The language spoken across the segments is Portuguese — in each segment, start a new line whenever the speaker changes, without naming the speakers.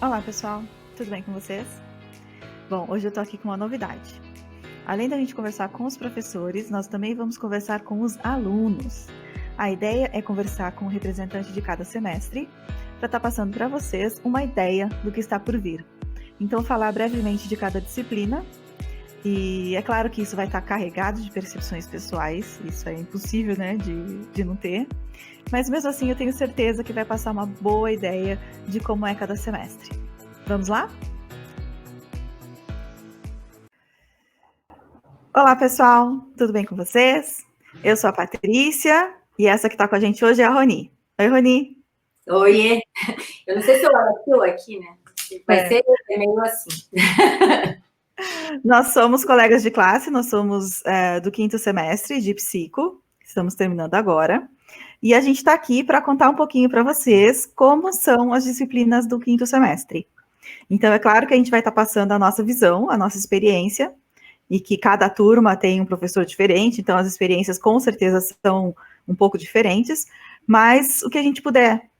Olá, pessoal. Tudo bem com vocês? Bom, hoje eu tô aqui com uma novidade. Além da gente conversar com os professores, nós também vamos conversar com os alunos. A ideia é conversar com o representante de cada semestre para estar passando para vocês uma ideia do que está por vir. Então, falar brevemente de cada disciplina. E é claro que isso vai estar carregado de percepções pessoais, isso é impossível, né, de não ter. Mas mesmo assim eu tenho certeza que vai passar uma boa ideia de como é cada semestre. Vamos lá? Olá, pessoal, tudo bem com vocês? Eu sou a Patrícia e essa que está com a gente hoje é a Roni. Oi, Roni.
Oi, eu não sei se eu olho aqui, né? Vai ser meio assim.
Nós somos colegas de classe, nós somos do 5º semestre de Psico, estamos terminando agora. E a gente está aqui para contar um pouquinho para vocês como são as disciplinas do 5º semestre. Então, é claro que a gente vai estar passando a nossa visão, a nossa experiência, e que cada turma tem um professor diferente, então as experiências com certeza são um pouco diferentes, mas o que a gente puder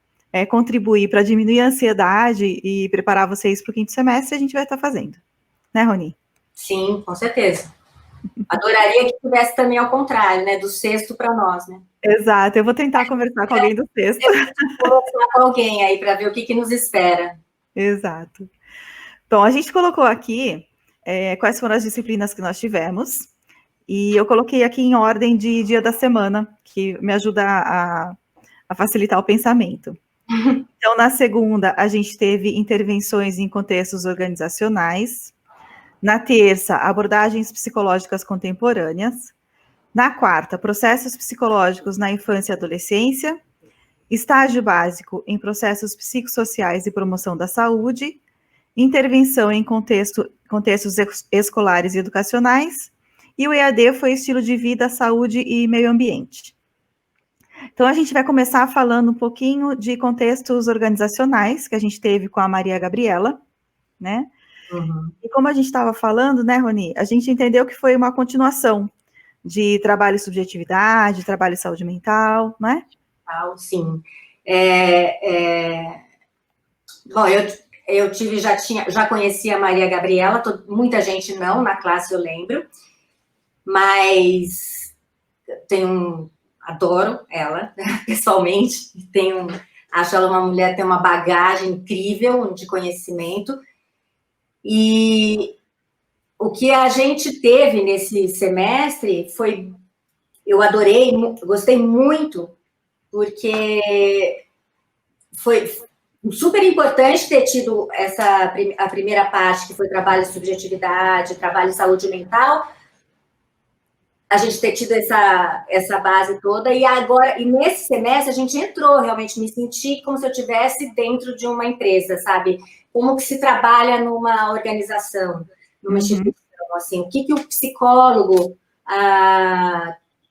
contribuir para diminuir a ansiedade e preparar vocês para o 5º semestre, a gente vai estar fazendo. Né, Roni?
Sim, com certeza. Adoraria que tivesse também ao contrário, né? Do 6º para nós, né?
Exato, eu vou tentar conversar com alguém do 6º.
Vou conversar com alguém aí para ver o que nos espera.
Exato. Bom, a gente colocou aqui quais foram as disciplinas que nós tivemos, e eu coloquei aqui em ordem de dia da semana, que me ajuda a facilitar o pensamento. Então, na segunda, a gente teve intervenções em contextos organizacionais. Na terça, abordagens psicológicas contemporâneas. Na quarta, processos psicológicos na infância e adolescência. Estágio básico em processos psicossociais e promoção da saúde. Intervenção em contextos escolares e educacionais. E o EAD foi estilo de vida, saúde e meio ambiente. Então, a gente vai começar falando um pouquinho de contextos organizacionais, que a gente teve com a Maria Gabriela, né?
Uhum.
E como a gente estava falando, né, Roni, a gente entendeu que foi uma continuação de trabalho e subjetividade, trabalho e saúde mental, né?
Sim. Bom, eu já conhecia a Maria Gabriela, muita gente não, na classe eu lembro, mas adoro ela, pessoalmente, acho ela uma mulher que tem uma bagagem incrível de conhecimento, e o que a gente teve nesse semestre eu adorei, gostei muito, porque foi super importante ter tido a primeira parte, que foi trabalho e subjetividade, trabalho e saúde mental, a gente ter tido essa base toda, e nesse semestre a gente entrou, realmente me senti como se eu estivesse dentro de uma empresa, sabe? Como que se trabalha numa organização, numa instituição, assim, o que o psicólogo,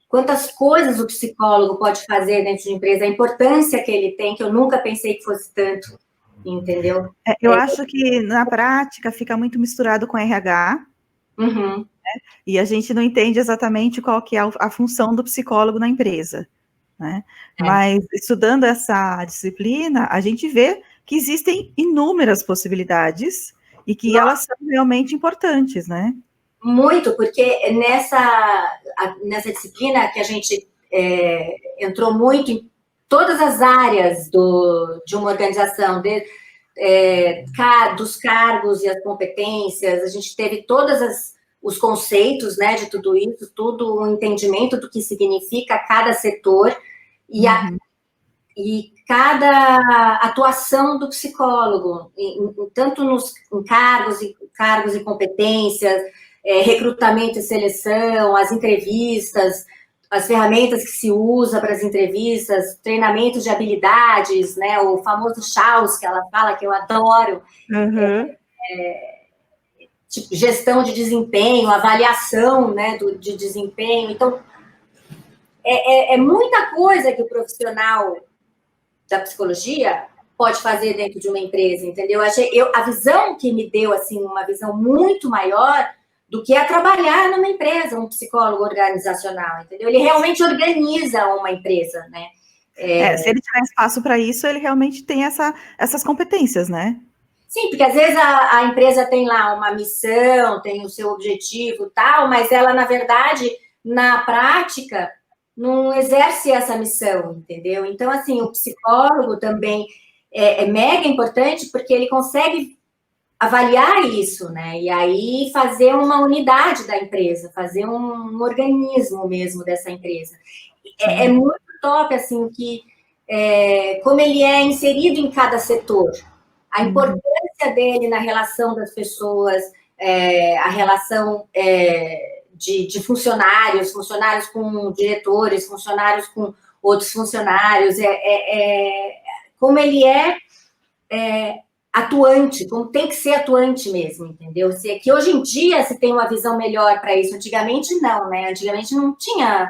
quantas coisas o psicólogo pode fazer dentro de uma empresa, a importância que ele tem, que eu nunca pensei que fosse tanto, entendeu?
Eu acho que na prática fica muito misturado com RH,
Uhum.
E a gente não entende exatamente qual que é a função do psicólogo na empresa, né? Mas estudando essa disciplina, a gente vê que existem inúmeras possibilidades e que elas são realmente importantes, né?
Muito, porque nessa disciplina que a gente entrou muito em todas as áreas de uma organização, dos cargos e as competências, a gente teve todos os conceitos, né, de tudo isso, tudo um entendimento do que significa cada setor e cada atuação do psicólogo, tanto em cargos e competências, recrutamento e seleção, as entrevistas, as ferramentas que se usa para as entrevistas, treinamentos de habilidades, né, o famoso CHAOS, que ela fala, que eu adoro, tipo, gestão de desempenho, avaliação, né, de desempenho. Então, é muita coisa que o profissional da psicologia pode fazer dentro de uma empresa, entendeu? A visão que me deu, assim, uma visão muito maior do que trabalhar numa empresa, um psicólogo organizacional, entendeu? Ele realmente organiza uma empresa, né?
Se ele tiver espaço para isso, ele realmente tem essas competências, né?
Sim, porque às vezes a empresa tem lá uma missão, tem o seu objetivo tal, mas ela, na verdade, na prática, não exerce essa missão, entendeu? Então, assim, o psicólogo também é mega importante porque ele consegue avaliar isso, né? E aí fazer uma unidade da empresa, fazer um organismo mesmo dessa empresa. É muito top, assim, que como ele é inserido em cada setor, a importância dele na relação das pessoas, a relação de funcionários, funcionários com diretores, funcionários com outros funcionários, como ele atuante, como tem que ser atuante mesmo, entendeu? Que hoje em dia se tem uma visão melhor para isso, antigamente não, né? Antigamente não tinha.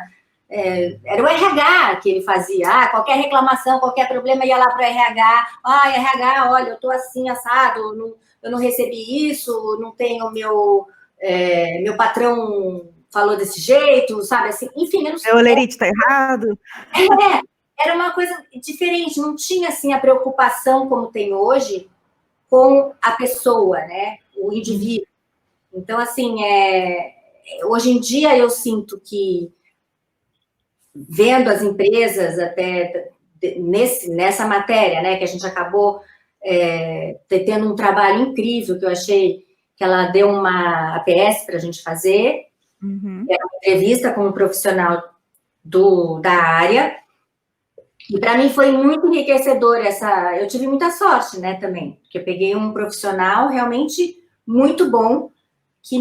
Era o RH que ele fazia. Qualquer reclamação, qualquer problema, ia lá para o RH. RH, olha, eu estou assim, assado, eu não recebi isso, não tenho meu patrão falou desse jeito, sabe? Assim, enfim, eu não sei.
O Lerite está errado.
Era uma coisa diferente, não tinha assim a preocupação como tem hoje com a pessoa, né? O indivíduo. Então, assim, hoje em dia eu sinto que, vendo as empresas até nessa matéria, né, que a gente acabou tendo um trabalho incrível, que eu achei que ela deu uma APS para a gente fazer, era uma entrevista com um profissional da área, e para mim foi muito enriquecedor eu tive muita sorte, né, também, porque eu peguei um profissional realmente muito bom, que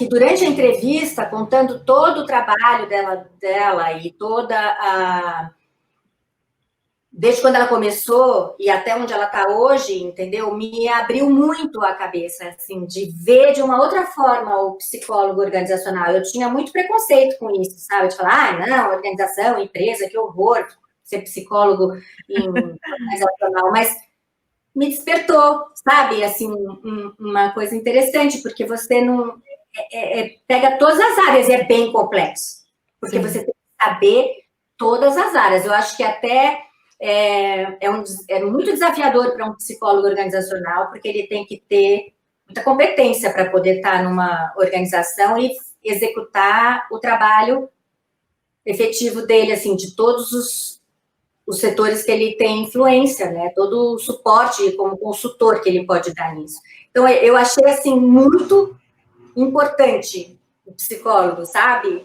durante a entrevista, contando todo o trabalho dela e desde quando ela começou e até onde ela está hoje, entendeu? Me abriu muito a cabeça, assim, de ver de uma outra forma o psicólogo organizacional. Eu tinha muito preconceito com isso, sabe? De falar, não, organização, empresa, que horror ser psicólogo organizacional, mas me despertou, sabe? Assim, uma coisa interessante, porque você não pega todas as áreas e é bem complexo, porque você tem que saber todas as áreas. Eu acho que até é muito desafiador para um psicólogo organizacional, porque ele tem que ter muita competência para poder estar numa organização e executar o trabalho efetivo dele, assim, de todos os setores que ele tem influência, né? Todo o suporte como consultor que ele pode dar nisso. Então, eu achei, assim, muito importante o psicólogo, sabe?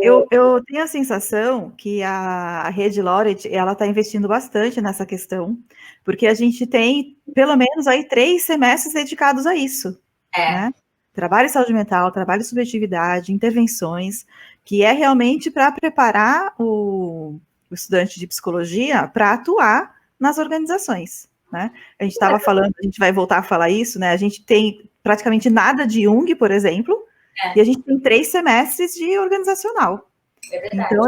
Eu tenho a sensação que a Rede Laureate, ela está investindo bastante nessa questão, porque a gente tem, pelo menos, aí 3 semestres dedicados a isso, né? Trabalho em saúde mental, trabalho em subjetividade, intervenções, que é realmente para preparar o estudante de psicologia para atuar nas organizações, né? A gente estava falando, a gente vai voltar a falar isso, né? A gente tem praticamente nada de Jung, por exemplo, e a gente tem 3 semestres de organizacional. Então,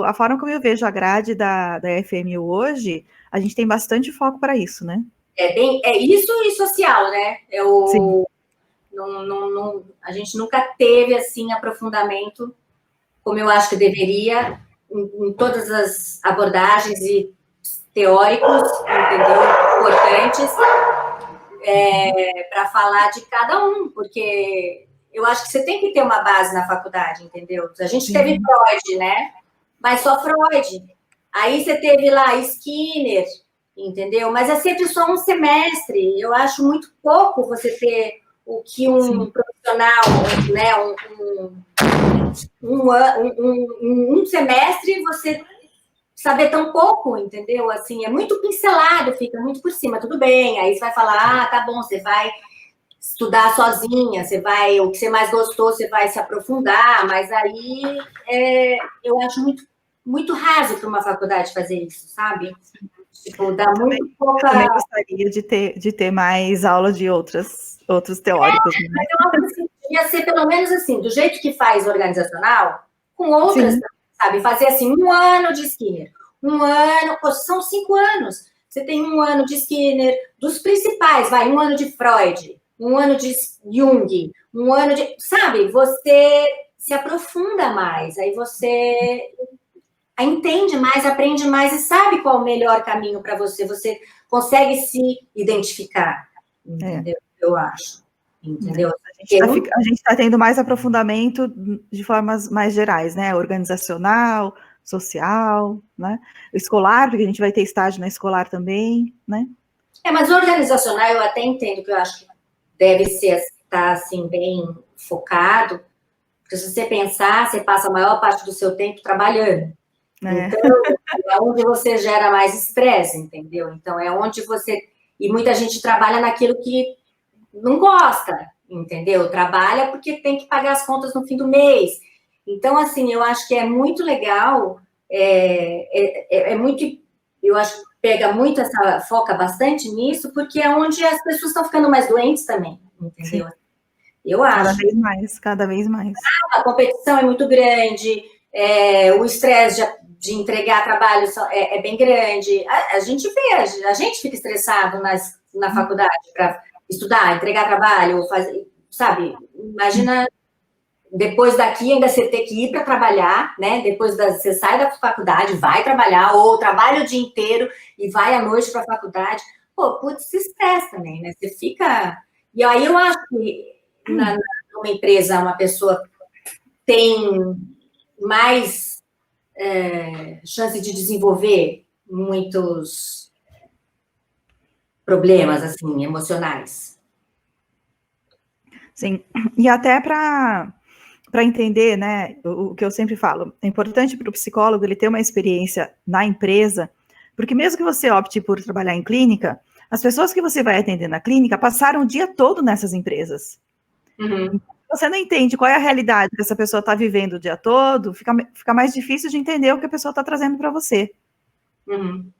a forma como eu vejo a grade da FMU hoje, a gente tem bastante foco para isso, né?
Isso e social, né?
Sim.
A gente nunca teve, assim, aprofundamento, como eu acho que deveria, em todas as abordagens e teóricos, entendeu? Importantes, para falar de cada um, porque eu acho que você tem que ter uma base na faculdade, entendeu? A gente teve Freud, né? Mas só Freud. Aí você teve lá Skinner, entendeu? Mas é sempre só um semestre. Eu acho muito pouco você ter o que um profissional, né? Um semestre você saber tão pouco, entendeu? Assim, é muito pincelado, fica muito por cima, tudo bem. Aí você vai falar, tá bom, você vai estudar sozinha, o que você mais gostou, você vai se aprofundar, mas aí eu acho muito raso para uma faculdade fazer isso, sabe? Tipo, dá muito pouca...
Eu também gostaria de ter mais aula de outros teóricos. Né?
Mas eu acho que devia ser pelo menos assim, do jeito que faz organizacional, com outras, sabe? Fazer assim, 1 ano de Skinner, 1 ano, são 5 anos. Você tem 1 ano de Skinner, dos principais, 1 ano de Freud, 1 ano de Jung, 1 ano de... Sabe? Você se aprofunda mais, aí você entende mais, aprende mais e sabe qual é o melhor caminho para você. Você consegue se identificar, entendeu? Eu acho, entendeu?
A gente está tendo mais aprofundamento de formas mais gerais, né? Organizacional, social, né? Escolar, porque a gente vai ter estágio na escolar também, né?
Mas organizacional eu até entendo que eu acho que deve ser, tá, assim, bem focado, porque se você pensar, você passa a maior parte do seu tempo trabalhando. Então, é onde você gera mais estresse, entendeu? Então, é onde você... E muita gente trabalha naquilo que não gosta, entendeu? Trabalha porque tem que pagar as contas no fim do mês. Então, assim, eu acho que é muito legal, muito... Eu acho que pega muito foca bastante nisso, porque é onde as pessoas estão ficando mais doentes também, entendeu? Sim. Eu acho.
Cada vez mais.
A competição é muito grande, o estresse de entregar trabalho é bem grande. A gente vê, a gente fica estressado na faculdade para estudar, entregar trabalho, fazer, sabe? Imagina depois daqui ainda você ter que ir para trabalhar, né? Depois você sai da faculdade, vai trabalhar, ou trabalha o dia inteiro e vai à noite para a faculdade. Pô, putz, se estressa também, né? Você fica... E aí eu acho que numa empresa uma pessoa tem mais chance de desenvolver muitos problemas, assim, emocionais.
Sim, e até para entender, né, o que eu sempre falo, é importante para o psicólogo ele ter uma experiência na empresa, porque mesmo que você opte por trabalhar em clínica, as pessoas que você vai atender na clínica passaram o dia todo nessas empresas.
Uhum.
Você não entende qual é a realidade que essa pessoa está vivendo o dia todo, fica mais difícil de entender o que a pessoa está trazendo para você.
Uhum.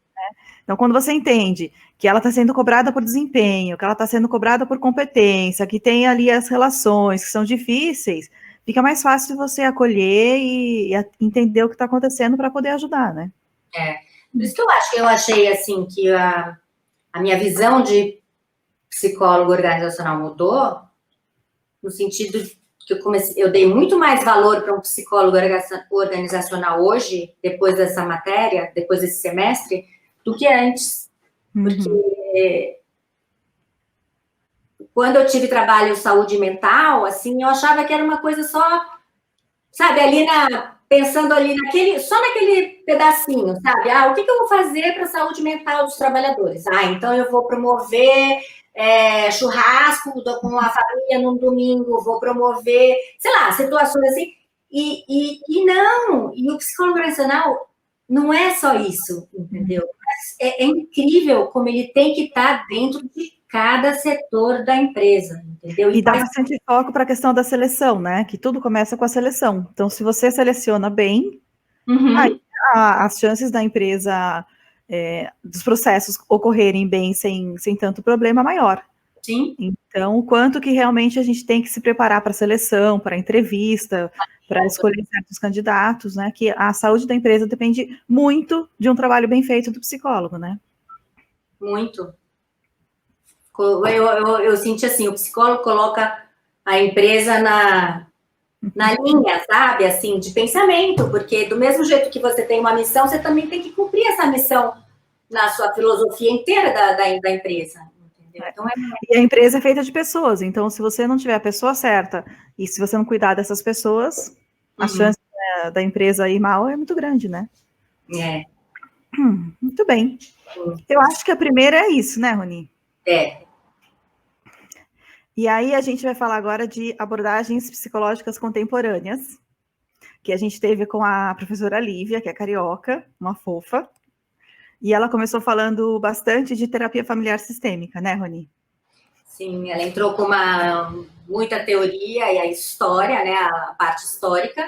Então, quando você entende que ela está sendo cobrada por desempenho, que ela está sendo cobrada por competência, que tem ali as relações que são difíceis, fica mais fácil você acolher e entender o que está acontecendo para poder ajudar, né?
Por isso que eu achei, assim, que a minha visão de psicólogo organizacional mudou, no sentido que eu dei muito mais valor para um psicólogo organizacional hoje, depois dessa matéria, depois desse semestre, do que antes. Porque quando eu tive trabalho em saúde mental, assim, eu achava que era uma coisa só, sabe, pensando ali só naquele pedacinho, sabe? O que eu vou fazer para a saúde mental dos trabalhadores? Então eu vou promover churrasco com a família num domingo, vou promover, sei lá, situações assim. E não, e o psicólogo organizacional não é só isso, entendeu? É incrível como ele tem que estar dentro de cada setor da empresa, entendeu?
E dá bastante foco para a questão da seleção, né? Que tudo começa com a seleção. Então, se você seleciona bem, aí as chances da empresa, dos processos ocorrerem bem sem tanto problema, maior.
Sim.
Então, o quanto que realmente a gente tem que se preparar para a seleção, para a entrevista, para escolher certos candidatos, né? Que a saúde da empresa depende muito de um trabalho bem feito do psicólogo, né?
Muito. Eu senti assim, o psicólogo coloca a empresa na linha, sabe, assim, de pensamento, porque do mesmo jeito que você tem uma missão, você também tem que cumprir essa missão na sua filosofia inteira da empresa, entendeu? Então,
E a empresa é feita de pessoas, então se você não tiver a pessoa certa, e se você não cuidar dessas pessoas, a chance da empresa ir mal é muito grande, né? Muito bem. Eu acho que a primeira é isso, né, Roni? E aí a gente vai falar agora de abordagens psicológicas contemporâneas, que a gente teve com a professora Lívia, que é carioca, uma fofa, e ela começou falando bastante de terapia familiar sistêmica, né, Roni?
Sim, ela entrou com muita teoria e a história, né, a parte histórica,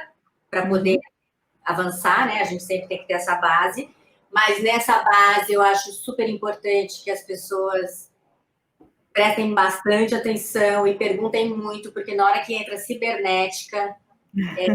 para poder avançar, né, a gente sempre tem que ter essa base, mas nessa base eu acho super importante que as pessoas prestem bastante atenção e perguntem muito, porque na hora que entra cibernética, é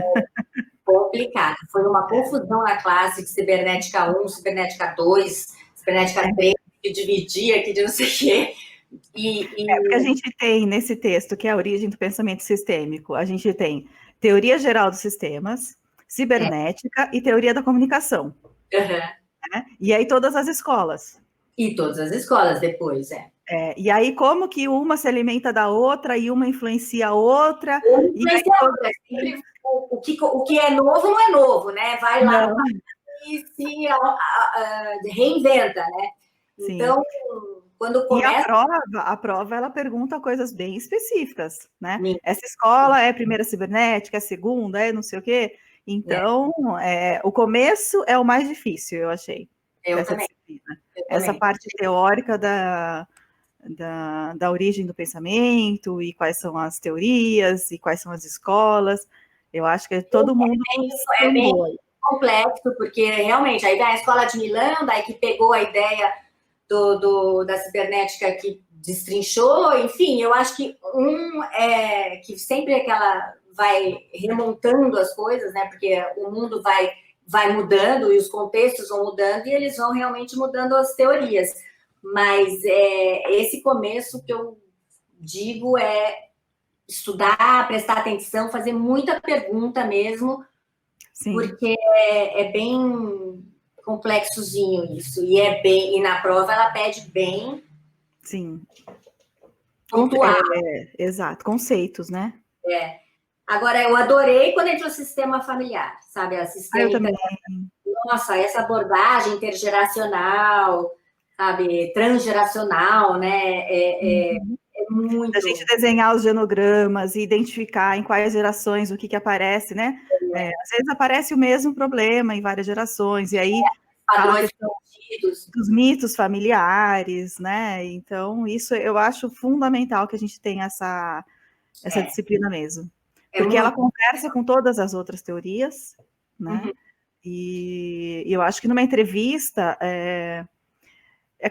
complicado. Foi uma confusão na classe de cibernética 1, cibernética 2, cibernética 3, que dividia, que de não sei o quê.
Porque a gente tem nesse texto, que é a origem do pensamento sistêmico, a gente tem teoria geral dos sistemas, cibernética e teoria da comunicação. Né? E aí todas as escolas.
E todas as escolas depois,
e aí como que uma se alimenta da outra e uma influencia a outra.
Influencia a outra. O que é novo não é novo, né? Vai lá e se reinventa, né?
Sim.
Então, quando começa...
E a prova, ela pergunta coisas bem específicas, né? Essa escola é primeira cibernética, é segunda, é não sei o quê. Então, o começo é o mais difícil, eu achei, dessa disciplina. Essa parte teórica da origem do pensamento, e quais são as teorias, e quais são as escolas. Eu acho que todo mundo...
É bem complexo, porque realmente, aí vem a escola de Milão, daí que pegou a ideia da cibernética que destrinchou, enfim, eu acho que que sempre aquela vai remontando as coisas, né, porque o mundo vai mudando e os contextos vão mudando e eles vão realmente mudando as teorias, mas esse começo que eu digo é estudar, prestar atenção, fazer muita pergunta mesmo, sim, porque é bem complexozinho isso, e na prova ela pede bem...
Sim.
Pontuar.
Exato, conceitos, né?
Agora, eu adorei quando entrou o sistema familiar, sabe? A sistêmica.
Eu também.
Nossa, essa abordagem intergeracional, sabe? Transgeracional, né? É muito...
A gente desenhar os genogramas e identificar em quais gerações o que aparece, né? Às vezes aparece o mesmo problema em várias gerações, e aí fala a questão dos mitos familiares, né? Então, isso eu acho fundamental que a gente tenha essa disciplina mesmo. Porque ela conversa com todas as outras teorias, né? E eu acho que numa entrevista, é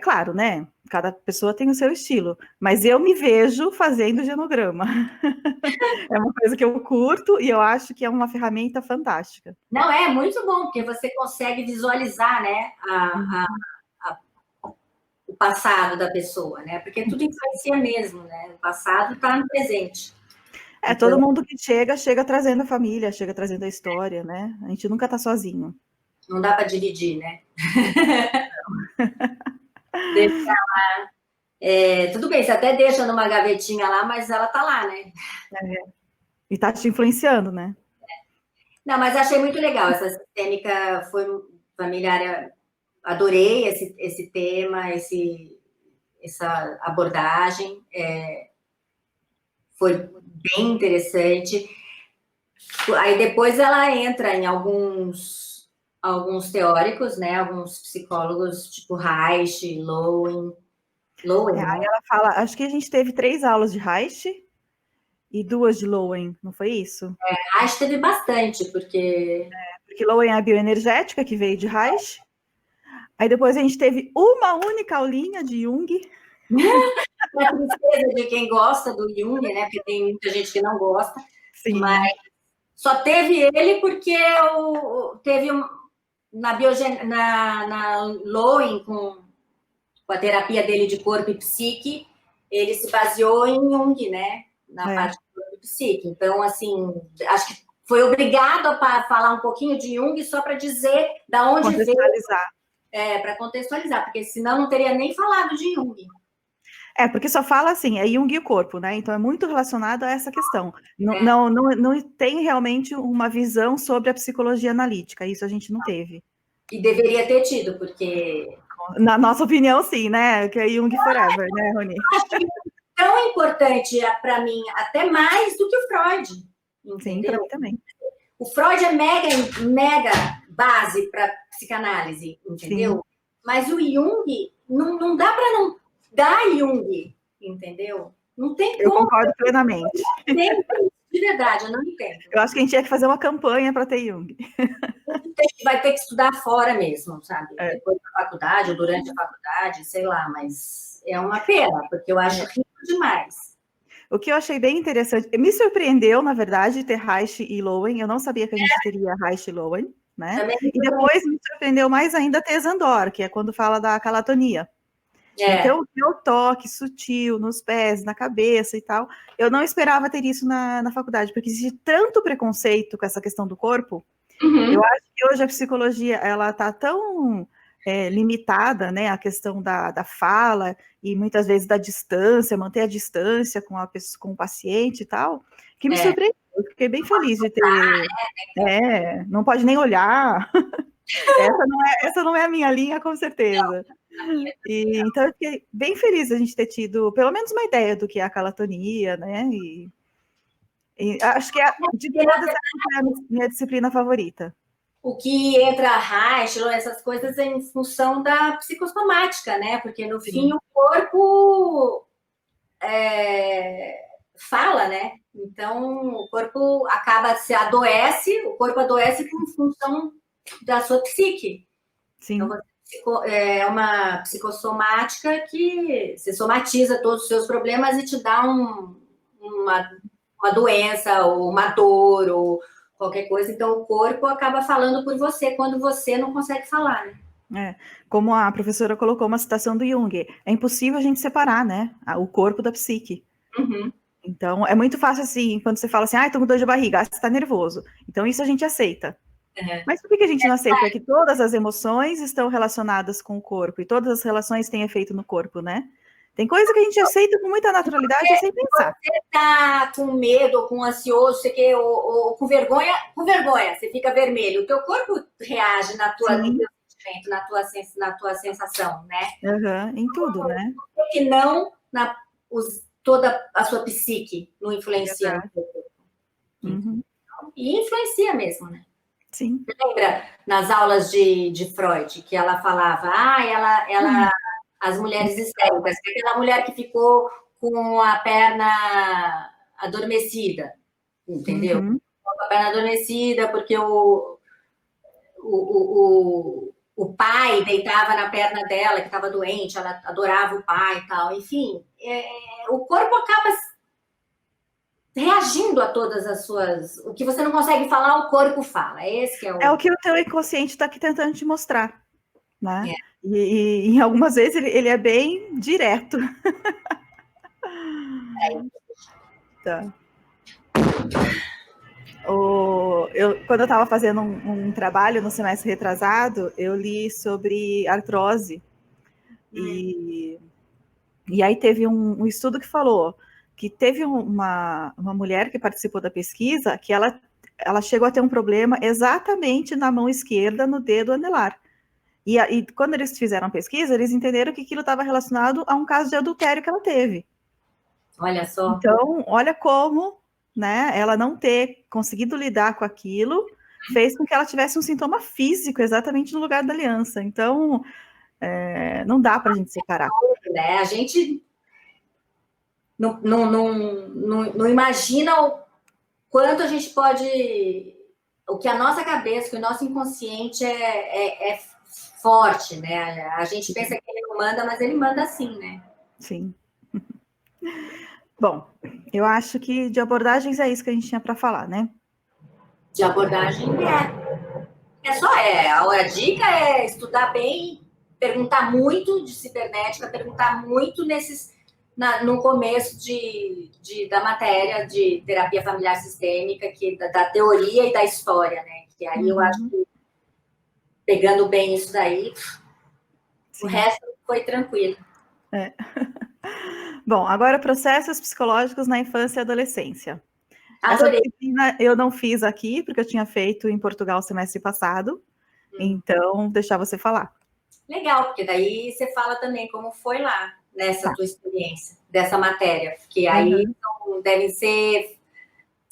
claro, né? Cada pessoa tem o seu estilo, mas eu me vejo fazendo genograma. É uma coisa que eu curto e eu acho que é uma ferramenta fantástica.
Não, é muito bom, porque você consegue visualizar, né, o passado da pessoa, né? Porque tudo influencia mesmo, né? O passado está no presente.
Então, todo mundo que chega trazendo a família, chega trazendo a história, né? A gente nunca está sozinho.
Não dá para dividir, né? Deixa lá. Tudo bem, você até deixa numa gavetinha lá, mas ela tá lá, né?
E tá te influenciando, né?
Não, mas achei muito legal. Essa sistêmica foi familiar. Adorei esse tema, essa abordagem. Foi bem interessante. Aí depois ela entra em alguns teóricos, né? Alguns psicólogos, tipo Reich, Lowen.
Aí ela fala, acho que a gente teve 3 aulas de Reich e 2 de Lowen, não foi isso?
Reich teve bastante, porque...
Porque Lowen é a bioenergética, que veio de Reich. Aí depois a gente teve uma única aulinha de Jung.
A tristeza de quem gosta do Jung, né? Porque tem muita gente que não gosta. Sim. Mas só teve ele porque teve na Lowen, com a terapia dele de corpo e psique, ele se baseou em Jung, né? Na parte do corpo e psique. Então, assim, acho que foi obrigado a falar um pouquinho de Jung só para dizer da onde veio. Para contextualizar, porque senão não teria nem falado de Jung.
Porque só fala assim, é Jung e o corpo, né? Então é muito relacionado a essa questão. Não tem realmente uma visão sobre a psicologia analítica, isso a gente não teve.
E deveria ter tido, porque...
Na nossa opinião, sim, né? Que é Jung forever, né, Rony?
Acho que é tão importante para mim, até mais do que o Freud, entendeu?
Sim, para mim também.
O Freud é mega base para psicanálise, entendeu? Sim. Mas o Jung, não dá para não dar Jung, entendeu? Não tem como.
Eu concordo plenamente.
De verdade, eu não entendo.
Eu acho que a gente tinha que fazer uma campanha para ter Jung.
Vai ter que estudar fora mesmo, sabe? Depois da faculdade, ou durante a faculdade, sei lá, mas é uma pena, porque eu acho rico demais.
O que eu achei bem interessante, me surpreendeu, na verdade, ter Reich e Lowen. Eu não sabia que a gente teria Reich e Lowen, né? E depois me surpreendeu mais ainda ter Zandor, que é quando fala da calatonia. Então, o toque sutil nos pés, na cabeça e tal, eu não esperava ter isso na faculdade, porque existe tanto preconceito com essa questão do corpo,
Uhum.
Eu acho que hoje a psicologia, ela está tão limitada, né, a questão da fala, e muitas vezes da distância, manter a distância com, com o paciente e tal, que me
É.
surpreendeu. Eu fiquei bem feliz de ter... não pode nem olhar. Essa não é a minha linha, com certeza.
A minha
Então, eu fiquei bem feliz a gente ter tido pelo menos uma ideia do que é a calatonia, né? E acho que de todas, essa é a minha disciplina favorita.
o que entra a Reichl, essas coisas em função da psicossomática, né? Porque no fim
Sim,
o corpo fala, né? Então o corpo acaba se adoece, o corpo adoece em função da sua psique. Então
sim.
é uma psicossomática que se somatiza todos os seus problemas e te dá uma doença, ou uma dor, ou qualquer coisa. Então, o corpo acaba falando por você quando você não consegue falar, né?
Como a professora colocou uma citação do Jung, é impossível a gente separar, né? O corpo da psique.
Uhum.
Então, é muito fácil assim, quando você fala assim, tô com dor de barriga, você está nervoso. Então, isso a gente aceita. Mas por que a gente não aceita que todas as emoções estão relacionadas com o corpo e todas as relações têm efeito no corpo, né? Tem coisa que a gente aceita com muita naturalidade sem pensar.
Você tá com medo, ou com ansioso, você quer, ou com vergonha, você fica vermelho. O teu corpo reage no teu
Sim,
sentimento, na tua sensação, né?
em tudo, né?
Por que não toda a sua psique não influencia no
Exato.
teu corpo?
Uhum.
E influencia mesmo, né?
Sim.
Lembra nas aulas de Freud que ela falava, as mulheres histéricas, aquela mulher que ficou com a perna adormecida, entendeu?
Uhum.
Com a perna adormecida porque o pai deitava na perna dela, que estava doente, ela adorava o pai e tal. Enfim, o corpo acaba reagindo a todas as suas... O que você não consegue falar, o corpo fala. Esse que é
É o
o...
que o teu inconsciente está aqui tentando te mostrar, né?
É.
E em algumas vezes ele é bem direto. Tá. Quando eu estava fazendo um trabalho no semestre retrasado, eu li sobre artrose. E aí teve um estudo que falou que teve uma mulher que participou da pesquisa que ela chegou a ter um problema exatamente na mão esquerda, no dedo anelar. E quando eles fizeram a pesquisa, eles entenderam que aquilo estava relacionado a um caso de adultério que ela teve.
Olha só.
Então, olha como, né, ela não ter conseguido lidar com aquilo fez com que ela tivesse um sintoma físico exatamente no lugar da aliança. Então, não dá para a gente separar.
Né? A gente não imagina o quanto a gente pode... O que a nossa cabeça, que o nosso inconsciente é forte, né? A gente pensa que ele não manda, mas ele manda sim, né?
Sim. Bom, eu acho que de abordagens é isso que a gente tinha para falar, né?
De abordagem a dica é estudar bem, perguntar muito de cibernética, perguntar muito no começo da matéria de terapia familiar sistêmica, da teoria e da história, né? Que aí eu acho que pegando bem isso daí,
Sim.
o resto foi tranquilo.
Bom, agora processos psicológicos na infância e adolescência. Essa
Adorei.
disciplina eu não fiz aqui, porque eu tinha feito em Portugal semestre passado, então deixar você falar.
Legal, porque daí você fala também como foi lá, nessa tua experiência, dessa matéria, porque aí devem ser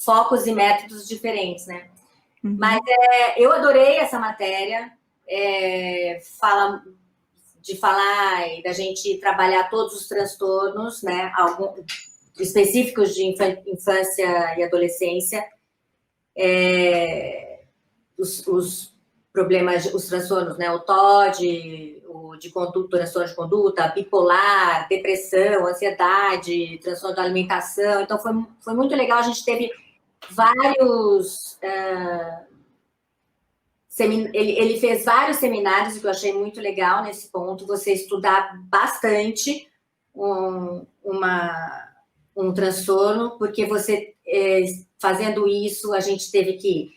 focos e métodos diferentes, né? Mas eu adorei essa matéria, fala de falar e da gente trabalhar todos os transtornos, né? Específicos de infância e adolescência, os problemas, os transtornos, né? O TOD, o de conduta, transtorno de conduta, bipolar, depressão, ansiedade, transtorno da alimentação. Então, foi muito legal. A gente teve vários... Ele fez vários seminários, que eu achei muito legal nesse ponto, você estudar bastante um transtorno, porque você, fazendo isso, a gente teve que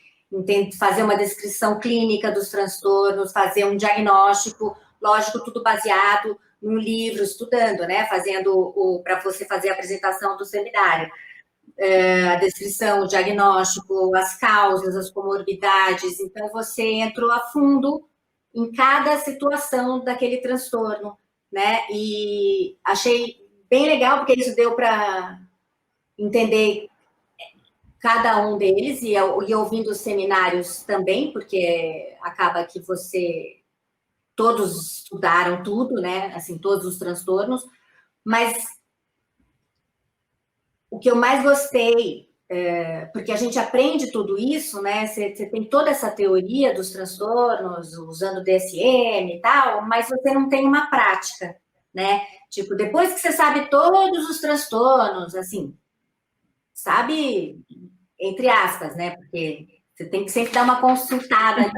fazer uma descrição clínica dos transtornos, fazer um diagnóstico, lógico, tudo baseado num livro, estudando, né? Fazendo para você fazer a apresentação do seminário. A descrição, o diagnóstico, as causas, as comorbidades. Então, você entrou a fundo em cada situação daquele transtorno, né? E achei bem legal, porque isso deu para entender cada um deles, e ouvindo os seminários também, porque acaba que todos estudaram tudo, né? Assim, todos os transtornos, mas o que eu mais gostei, porque a gente aprende tudo isso, né? Você tem toda essa teoria dos transtornos, usando DSM e tal, mas você não tem uma prática, né? Tipo, depois que você sabe todos os transtornos, assim, sabe, entre aspas, né? Porque você tem que sempre dar uma consultada ali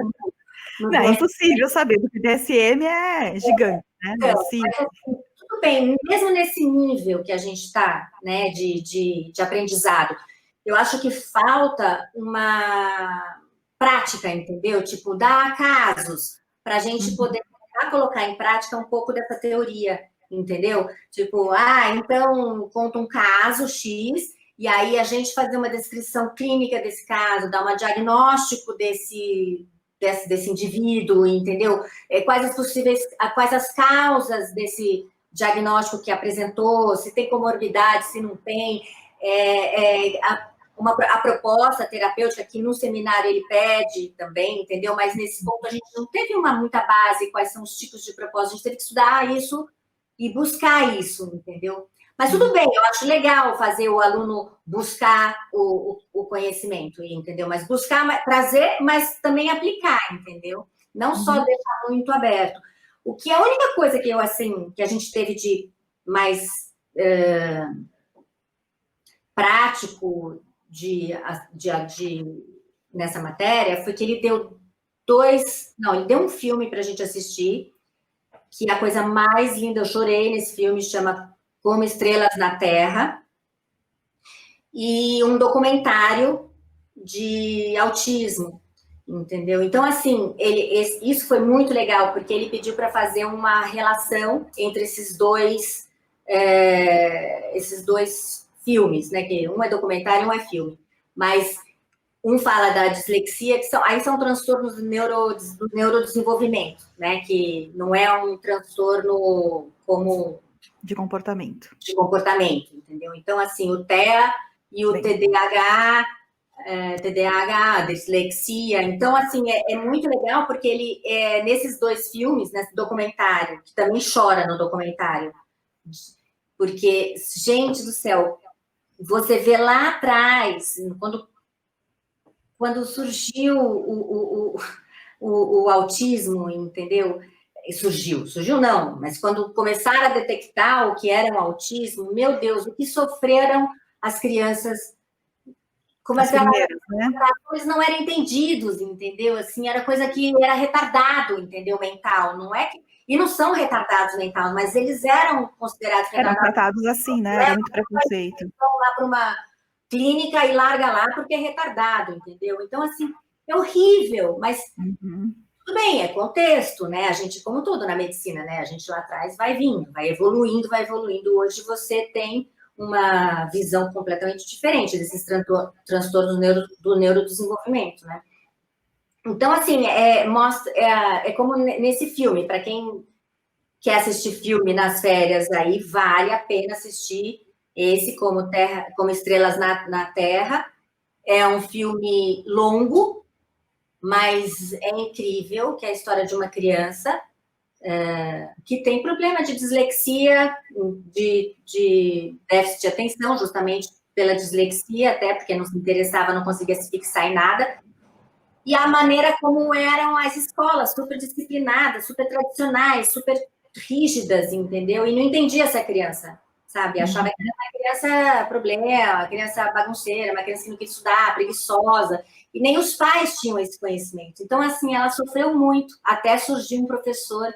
no
Não, é impossível saber, porque DSM é gigante, né? Não é
então,
simples.
mas, assim, tudo bem, mesmo nesse nível que a gente está, né, de aprendizado, eu acho que falta uma prática, entendeu? Tipo, dar casos para a gente poder tentar colocar em prática um pouco dessa teoria, entendeu? Tipo, então conta um caso X, e aí a gente fazer uma descrição clínica desse caso, dar um diagnóstico desse indivíduo, entendeu? Quais as causas desse diagnóstico que apresentou, se tem comorbidade, se não tem, a proposta terapêutica que no seminário ele pede também, entendeu? Mas nesse ponto a gente não teve muita base, quais são os tipos de propósito, a gente teve que estudar isso e buscar isso, entendeu? Mas tudo bem, eu acho legal fazer o aluno buscar o conhecimento, entendeu? Mas buscar, trazer, mas também aplicar, entendeu? Não só deixar muito aberto. O que a única coisa que que a gente teve de mais prático nessa matéria foi que ele deu ele deu um filme para a gente assistir, que é a coisa mais linda, eu chorei nesse filme, chama Como Estrelas na Terra, e um documentário de autismo, entendeu? Então, assim, isso foi muito legal, porque ele pediu para fazer uma relação entre esses dois filmes, né? Que um é documentário e um é filme. Mas um fala da dislexia, que são transtornos do neurodesenvolvimento, né? Que não é um transtorno como
de comportamento,
entendeu? Então, assim, o TEA e o TDAH, dislexia. Então, assim, é muito legal porque ele, nesses dois filmes, nesse documentário, que também chora no documentário, porque, gente do céu, você vê lá atrás, quando surgiu o autismo, entendeu? Surgiu não, mas quando começaram a detectar o que era o autismo, meu Deus, o que sofreram as crianças, como
as primeiras, né?
Eles não eram entendidos, entendeu? Assim, era coisa que era retardado, entendeu? Mental, não é que... E não são retardados mental, mas eles eram considerados retardados.
Eram tratados assim, né? Era muito preconceito.
Vão lá para uma clínica e larga lá porque é retardado, entendeu? Então, assim, é horrível, mas tudo bem, é contexto, né? A gente, como tudo na medicina, né? A gente lá atrás vai vindo, vai evoluindo, vai evoluindo. Hoje você tem uma visão completamente diferente desses transtornos do neurodesenvolvimento, né? Então, assim, mostra, como nesse filme, para quem quer assistir filme nas férias, aí vale a pena assistir esse como Estrelas na Terra. É um filme longo, mas é incrível, que é a história de uma criança que tem problema de dislexia, de déficit de atenção, justamente pela dislexia, até porque não se interessava, não conseguia se fixar em nada, e a maneira como eram as escolas, super disciplinadas, super tradicionais, super rígidas, entendeu? E não entendia essa criança, sabe? Achava que era uma criança problema, uma criança bagunceira, uma criança que não queria estudar, preguiçosa, e nem os pais tinham esse conhecimento. Então, assim, ela sofreu muito, até surgir um professor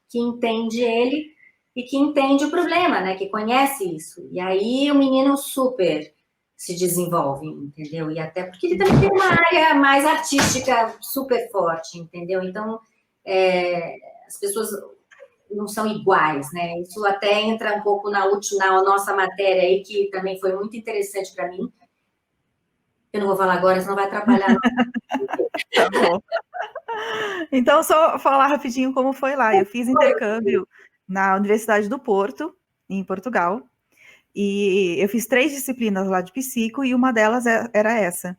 que entende ele e que entende o problema, né? Que conhece isso. E aí o menino super se desenvolve, entendeu? E até porque ele também tem uma área mais artística super forte, entendeu? Então, as pessoas não são iguais, né? Isso até entra um pouco na nossa matéria aí, que também foi muito interessante para mim. Eu não vou falar agora, senão vai atrapalhar.
Tá bom. Então, só falar rapidinho como foi lá. Eu fiz intercâmbio na Universidade do Porto, em Portugal, e eu fiz 3 disciplinas lá de psico, e uma delas era essa.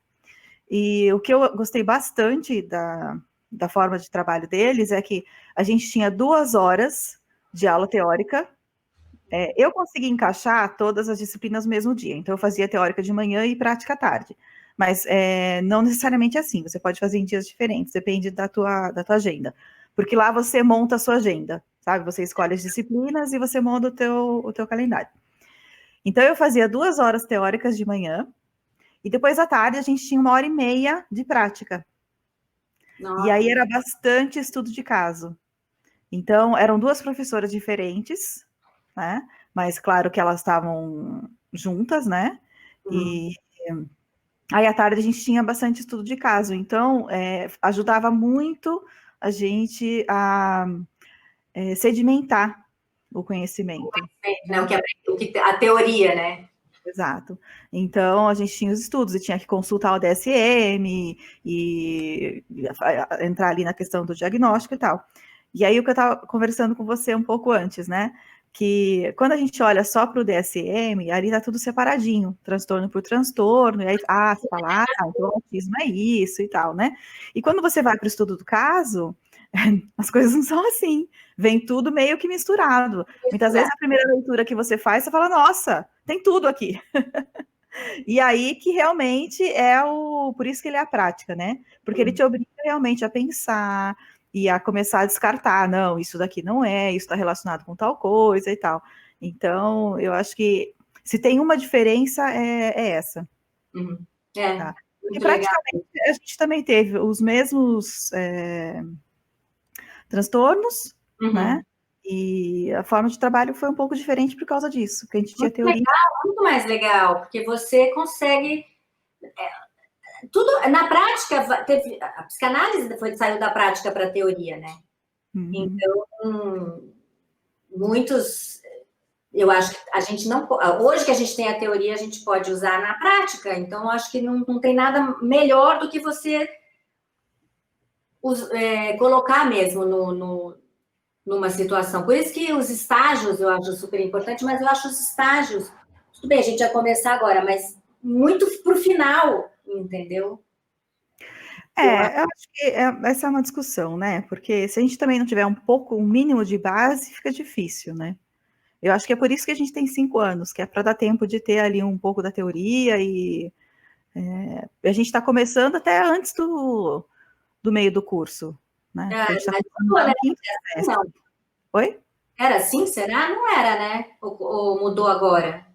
E o que eu gostei bastante da forma de trabalho deles é que a gente tinha 2 horas de aula teórica. Eu consegui encaixar todas as disciplinas no mesmo dia, então eu fazia teórica de manhã e prática à tarde. Mas não necessariamente assim, você pode fazer em dias diferentes, depende da tua agenda. Porque lá você monta a sua agenda, sabe? Você escolhe as disciplinas e você monta o teu calendário. Então eu fazia 2 horas teóricas de manhã, e depois à tarde a gente tinha 1h30 de prática.
Nossa.
E aí era bastante estudo de caso. Então, eram 2 professoras diferentes, né? Mas claro que elas estavam juntas, né? E aí à tarde a gente tinha bastante estudo de caso. Então, ajudava muito a gente a sedimentar o conhecimento.
Né? A teoria, né?
Exato. Então, a gente tinha os estudos e tinha que consultar o DSM e entrar ali na questão do diagnóstico e tal. E aí, o que eu estava conversando com você um pouco antes, né? Que quando a gente olha só para o DSM, ali tá tudo separadinho, transtorno por transtorno, e aí, você fala, então o autismo é isso e tal, né? E quando você vai para o estudo do caso, as coisas não são assim. Vem tudo meio que misturado. Muitas vezes a primeira leitura que você faz, você fala, nossa, tem tudo aqui. E aí que realmente por isso que ele é a prática, né? Porque ele te obriga realmente a pensar e a começar a descartar, não, isso daqui não isso está relacionado com tal coisa e tal. Então, eu acho que se tem uma diferença, é essa. Tá? Porque praticamente a gente também teve os mesmos transtornos, né? E a forma de trabalho foi um pouco diferente por causa disso, porque a gente tinha teoria.
Muito mais legal, porque você consegue tudo na prática. A psicanálise saiu da prática para a teoria, né? Então, muitos, eu acho que a gente não, hoje que a gente tem a teoria, a gente pode usar na prática. Então, eu acho que não tem nada melhor do que você colocar mesmo numa situação. Por isso que os estágios eu acho super importante, mas eu acho os estágios, tudo bem, a gente vai começar agora, mas muito para o final, entendeu?
Eu acho que essa é uma discussão, né? Porque se a gente também não tiver um mínimo de base, fica difícil, né? Eu acho que é por isso que a gente tem 5 anos, que é para dar tempo de ter ali um pouco da teoria e a gente está começando até antes do meio do curso, né? A gente está começando no quinto semestre. Oi?
Era assim, será? Não era, né? Ou mudou agora?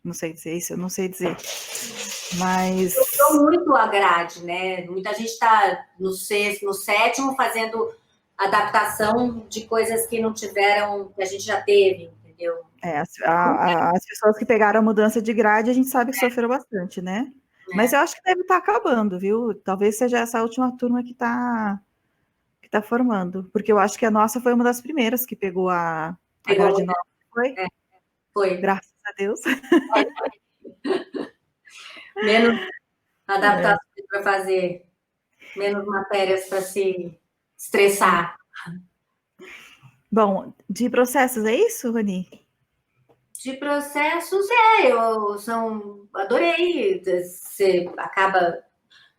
Não sei dizer isso, eu não sei dizer. Mas
mudou muito a grade, né? Muita gente está no 6º, no 7º, fazendo adaptação de coisas que não tiveram, que a gente já teve, entendeu?
As pessoas que pegaram a mudança de grade, a gente sabe que sofreram bastante, né? Mas eu acho que deve estar acabando, viu? Talvez seja essa última turma que está formando, porque eu acho que a nossa foi uma das primeiras que pegou a grade nova. Foi?
Foi.
Graças a Deus.
Menos adaptações para fazer, menos matérias para se estressar.
Bom, de processos, é isso, Rani?
De processos, adorei. Você acaba.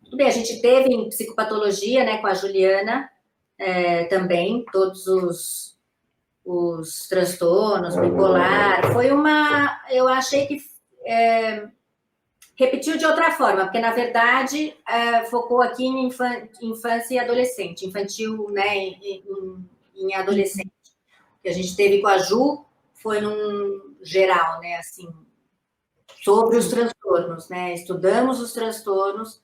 Tudo bem, a gente teve em psicopatologia, né, com a Juliana, também, todos os transtornos, bipolar. Eu achei que repetiu de outra forma, porque, na verdade, focou aqui em infância e adolescente, infantil, né, em adolescente. O que a gente teve com a Ju foi num geral, né, assim, sobre os transtornos, né, estudamos os transtornos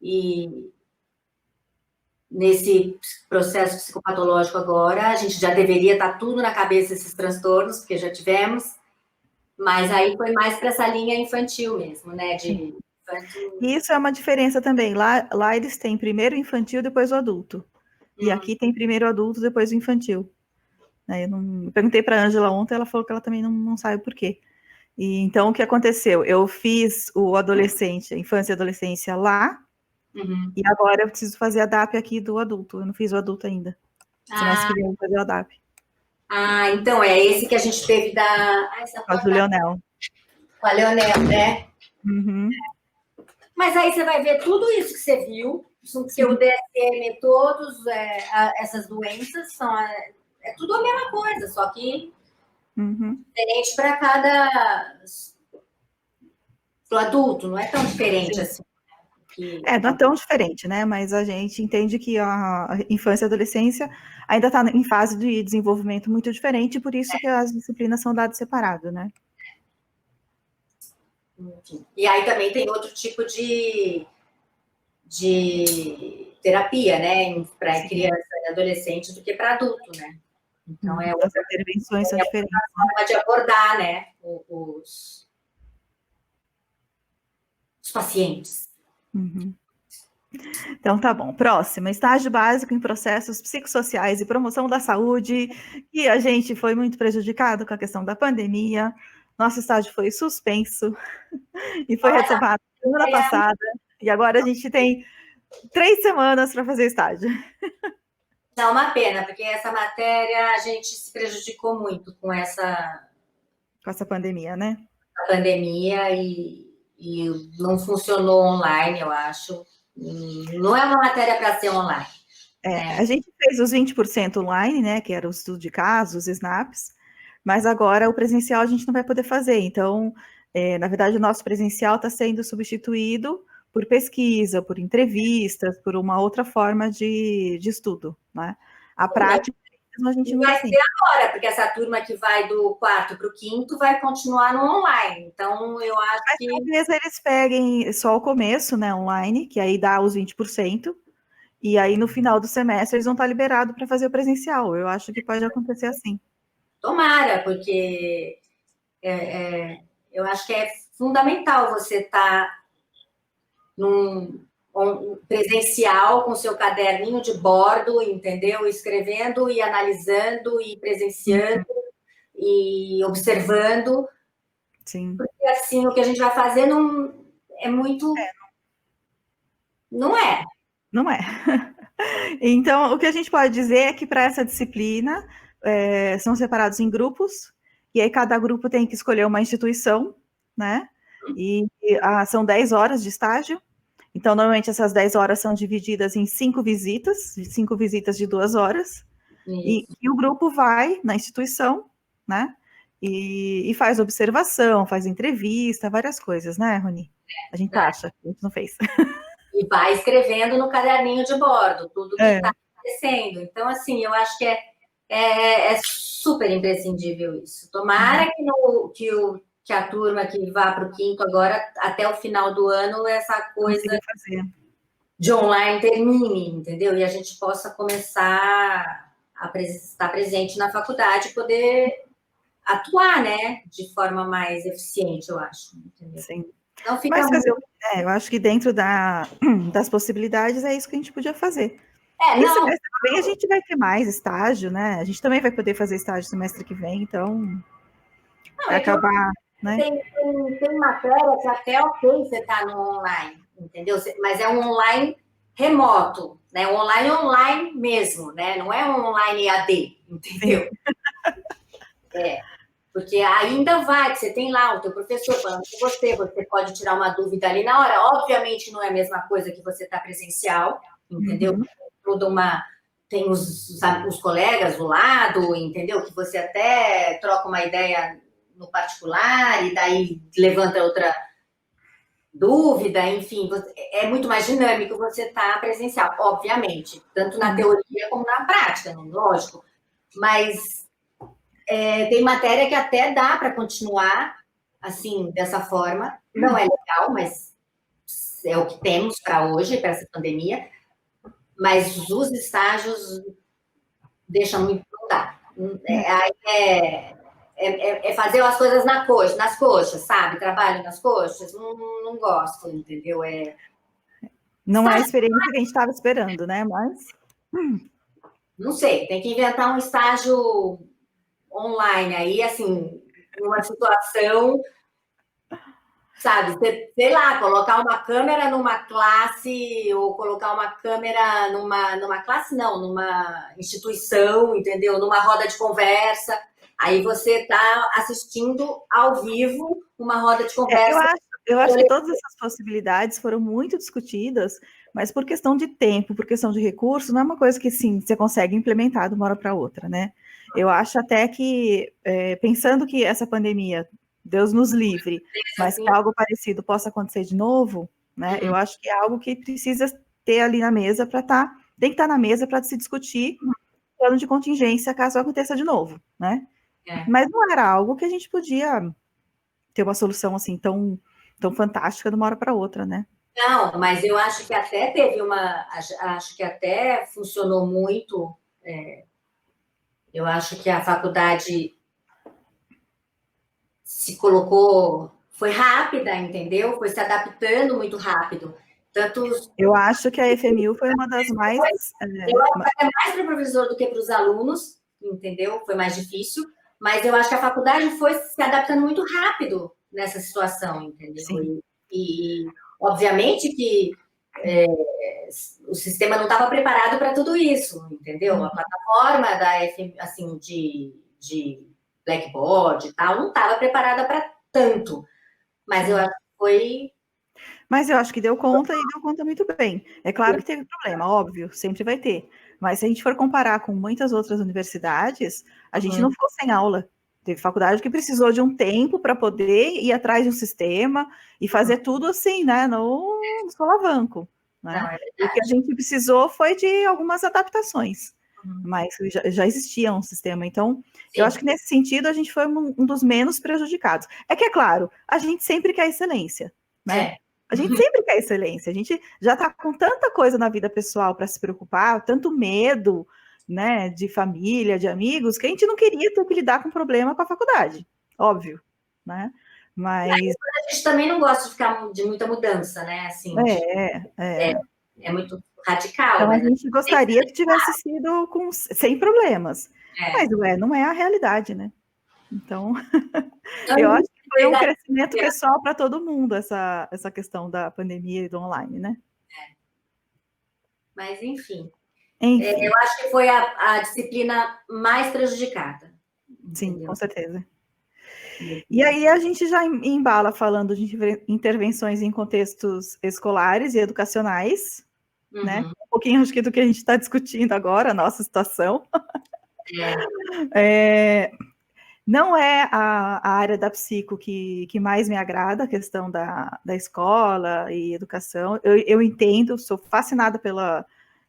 e nesse processo psicopatológico agora, a gente já deveria estar tudo na cabeça esses transtornos, porque já tivemos, Mas aí foi mais para essa linha infantil mesmo, né? De infantil.
E isso é uma diferença também. Lá eles têm primeiro o infantil, depois o adulto. E aqui tem primeiro o adulto, depois o infantil. Eu perguntei para a Ângela ontem, ela falou que ela também não sabe por quê. E então, o que aconteceu? Eu fiz o adolescente, infância e adolescência lá, e agora eu preciso fazer a DAP aqui do adulto. Eu não fiz o adulto ainda. Semestre que vem eu vou fazer a DAP.
Ah, então é esse que a gente teve da...
Com a do Leonel.
Com a Leonel, né?
Uhum.
Mas aí você vai ver tudo isso que você viu, porque o DSM, todas essas doenças, é tudo a mesma coisa, só que diferente para cada... Pro adulto, não é tão diferente assim.
Não é tão diferente, né? Mas a gente entende que a infância e a adolescência ainda está em fase de desenvolvimento muito diferente, por isso que as disciplinas são dadas separado, né?
E aí também tem outro tipo de terapia, né? Para criança e adolescente do que para adulto, né? Então
as intervenções são diferentes.
Forma de abordar, né? Os pacientes.
Então, tá bom. Próximo, estágio básico em processos psicossociais e promoção da saúde. E a gente foi muito prejudicado com a questão da pandemia. Nosso estágio foi suspenso e foi retomado semana passada. E agora a gente tem 3 semanas para fazer estágio.
É uma pena, porque essa matéria a gente se prejudicou muito com essa
pandemia, né?
A pandemia e não funcionou online, eu acho. Não é uma matéria para ser online.
A gente fez os 20% online, né? Que era o estudo de casos, os SNAPs, mas agora o presencial a gente não vai poder fazer. Então, na verdade, o nosso presencial está sendo substituído por pesquisa, por entrevistas, por uma outra forma de estudo, né? A prática mesmo a gente não
vai
tem.
ser agora, porque essa turma que vai do 4º para o 5º vai continuar no online. Então, eu acho que...
Talvez eles peguem só o começo, né, online, que aí dá os 20%, e aí no final do semestre eles vão estar liberados para fazer o presencial. Eu acho que pode acontecer assim.
Tomara, porque eu acho que é fundamental você estar num presencial com seu caderninho de bordo, entendeu? Escrevendo e analisando e presenciando e observando.
Sim.
Porque assim, o que a gente vai fazer não é muito... Não é.
Não é. Então, o que a gente pode dizer é que para essa disciplina são separados em grupos, e aí cada grupo tem que escolher uma instituição, né? E são 10 horas de estágio. Então, normalmente essas 10 horas são divididas em 5 visitas de 2 horas. E o grupo vai na instituição, né? E faz observação, faz entrevista, várias coisas, né, Rony? A gente acha, a gente não fez.
E vai escrevendo no caderninho de bordo tudo que está acontecendo. Então, assim, eu acho que é super imprescindível isso. Tomara que a turma que vá para o 5º agora, até o final do ano, essa coisa de online termine, entendeu? E a gente possa começar a estar presente na faculdade e poder atuar, né? De forma mais eficiente, eu acho. Entendeu?
Sim.
Não fica
Mas eu acho que dentro das possibilidades é isso que a gente podia fazer. E semestre que vem a gente vai ter mais estágio, né? A gente também vai poder fazer estágio semestre que vem, então vai acabar, né?
Tem matéria que até você está no online, entendeu? Mas é um online remoto, né? Um online mesmo, né? Não é um online EAD, entendeu? Porque ainda vai, que você tem lá o teu professor falando com você pode tirar uma dúvida ali na hora. Obviamente não é a mesma coisa que você está presencial, entendeu? Tem os colegas do lado, entendeu? Que você até troca uma ideia no particular e daí levanta outra dúvida, enfim, é muito mais dinâmico você estar presencial, obviamente, tanto na teoria como na prática, lógico, mas tem matéria que até dá para continuar assim, dessa forma, não é legal, mas é o que temos para hoje, para essa pandemia, mas os estágios deixam muito, não dá. é fazer as coisas nas coxas, sabe? Trabalho nas coxas, não gosto, entendeu?
Não é a experiência que a gente estava esperando, né? Mas
Não sei, tem que inventar um estágio online aí, assim, numa situação, sabe? Sei lá, colocar uma câmera numa classe ou colocar uma câmera numa classe, não, numa instituição, entendeu? Numa roda de conversa. Aí você está assistindo ao vivo uma roda de conversa.
eu acho que todas essas possibilidades foram muito discutidas, mas por questão de tempo, por questão de recurso, não é uma coisa que, sim, você consegue implementar de uma hora para outra, né? Eu acho até que, pensando que essa pandemia, Deus nos livre, mas que algo parecido possa acontecer de novo, né? Eu acho que é algo que precisa ter ali na mesa para tem que estar na mesa para se discutir plano de contingência caso aconteça de novo, né? Mas não era algo que a gente podia ter uma solução assim tão fantástica de uma hora para outra, né?
Não, mas eu acho que até acho que até funcionou muito. Eu acho que a faculdade se colocou, foi rápida, entendeu? Foi se adaptando muito rápido. Tanto
eu acho que a FMU foi uma das mais.
Eu acho que até mais para o professor do que para os alunos, entendeu? Foi mais difícil, mas eu acho que a faculdade foi se adaptando muito rápido nessa situação, entendeu?
Sim.
E obviamente que o sistema não estava preparado para tudo isso, entendeu? A plataforma assim, de Blackboard e tal não estava preparada para tanto, mas eu acho que foi.
Mas eu acho que deu conta e deu conta muito bem. É claro que teve problema, óbvio, sempre vai ter. Mas se a gente for comparar com muitas outras universidades, a gente não ficou sem aula. Teve faculdade que precisou de um tempo para poder ir atrás de um sistema e fazer tudo assim, né, no solavanco. Né?
Não, é
O que a gente precisou foi de algumas adaptações, mas já existia um sistema. Então, sim, eu acho que nesse sentido a gente foi um dos menos prejudicados. É que, é claro, a gente sempre quer excelência, né? A gente sempre quer excelência. A gente já está com tanta coisa na vida pessoal para se preocupar, tanto medo, né, de família, de amigos, que a gente não queria ter que lidar com problema com a faculdade, óbvio, né? Mas
a gente também não gosta de ficar de muita mudança, né? Assim, é muito radical.
Então a gente gostaria que tivesse sido sem problemas. Mas não é a realidade, né? Então, eu acho que foi um crescimento pessoal para todo mundo essa questão da pandemia e do online, né?
Mas, enfim. Eu acho que foi a disciplina mais prejudicada.
Sim, entendeu? Com certeza. E aí a gente já embala falando de intervenções em contextos escolares e educacionais, né? Um pouquinho, acho que, do que a gente está discutindo agora, a nossa situação. Não é a área da psico que mais me agrada, a questão da escola e educação. Eu entendo, sou fascinada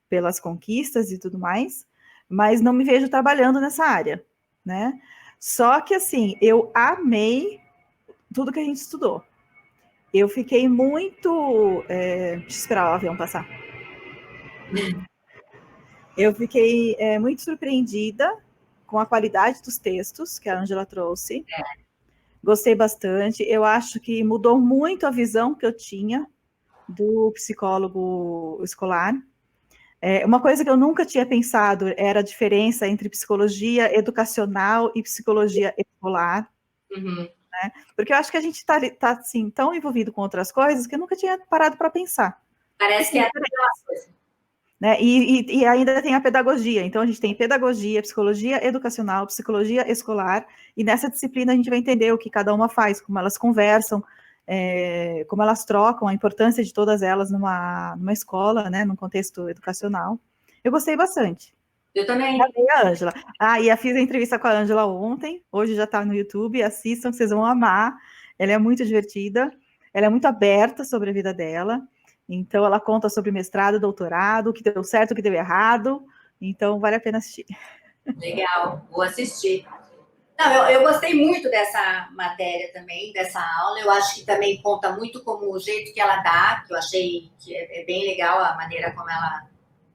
pelas conquistas e tudo mais, mas não me vejo trabalhando nessa área, né? Só que, assim, eu amei tudo que a gente estudou. Eu fiquei muito... deixa eu esperar o avião passar. Eu fiquei muito surpreendida com a qualidade dos textos que a Ângela trouxe. Gostei bastante. Eu acho que mudou muito a visão que eu tinha do psicólogo escolar. Uma coisa que eu nunca tinha pensado era a diferença entre psicologia educacional e psicologia escolar. Né? Porque eu acho que a gente está assim, tão envolvido com outras coisas que eu nunca tinha parado para pensar.
Parece que é a mesma coisa.
Né? E ainda tem a pedagogia. Então, a gente tem pedagogia, psicologia educacional, psicologia escolar, e nessa disciplina a gente vai entender o que cada uma faz, como elas conversam, como elas trocam, a importância de todas elas numa escola, né, num contexto educacional. Eu gostei bastante.
Eu também.
A Ângela. E fiz a entrevista com a Ângela ontem, hoje já está no YouTube, assistam, vocês vão amar. Ela é muito divertida, ela é muito aberta sobre a vida dela. Então, ela conta sobre mestrado, doutorado, o que deu certo, o que deu errado. Então, vale a pena assistir.
Legal, vou assistir. Não, eu gostei muito dessa matéria também, dessa aula. Eu acho que também conta muito como o jeito que ela dá, que eu achei que é bem legal a maneira como ela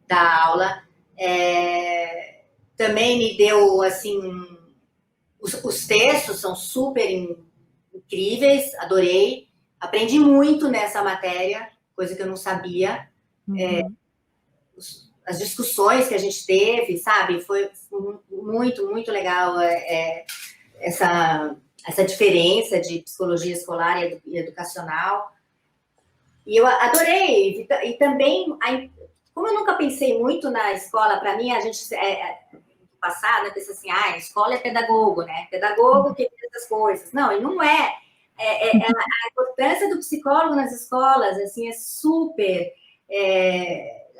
dá a aula. Também me deu, assim, os textos são super incríveis, adorei. Aprendi muito nessa matéria, coisa que eu não sabia. As discussões que a gente teve, sabe? Foi muito, muito legal essa diferença de psicologia escolar e educacional. E eu adorei. E também, como eu nunca pensei muito na escola, para mim, a gente passado, né, pensa assim, a escola é pedagogo, né? Pedagogo que faz essas coisas. Não, e não é. A importância do psicólogo nas escolas, assim, é super...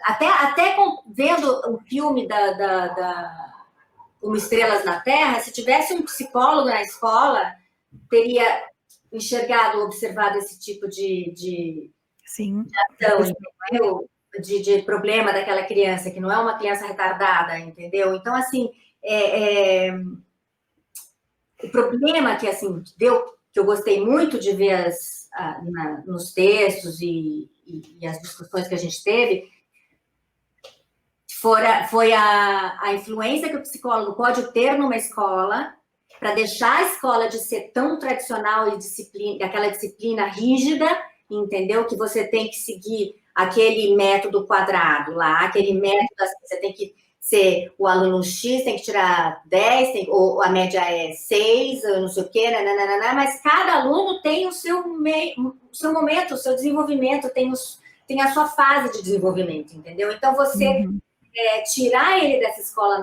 até vendo o filme Como Estrelas na Terra, se tivesse um psicólogo na escola, teria enxergado, observado esse tipo de ação, de problema daquela criança, que não é uma criança retardada, entendeu? Então, assim, o problema que, assim, que eu gostei muito de ver nos textos e as discussões que a gente teve, foi a influência que o psicólogo pode ter numa escola para deixar a escola de ser tão tradicional e aquela disciplina rígida, entendeu? Que você tem que seguir aquele método quadrado lá, aquele método assim, você tem que ser o aluno X, tem que tirar 10, ou a média é 6, não sei o quê, nananana, mas cada aluno tem o seu momento, o seu desenvolvimento, tem a sua fase de desenvolvimento, entendeu? Então, você tirar ele dessa escola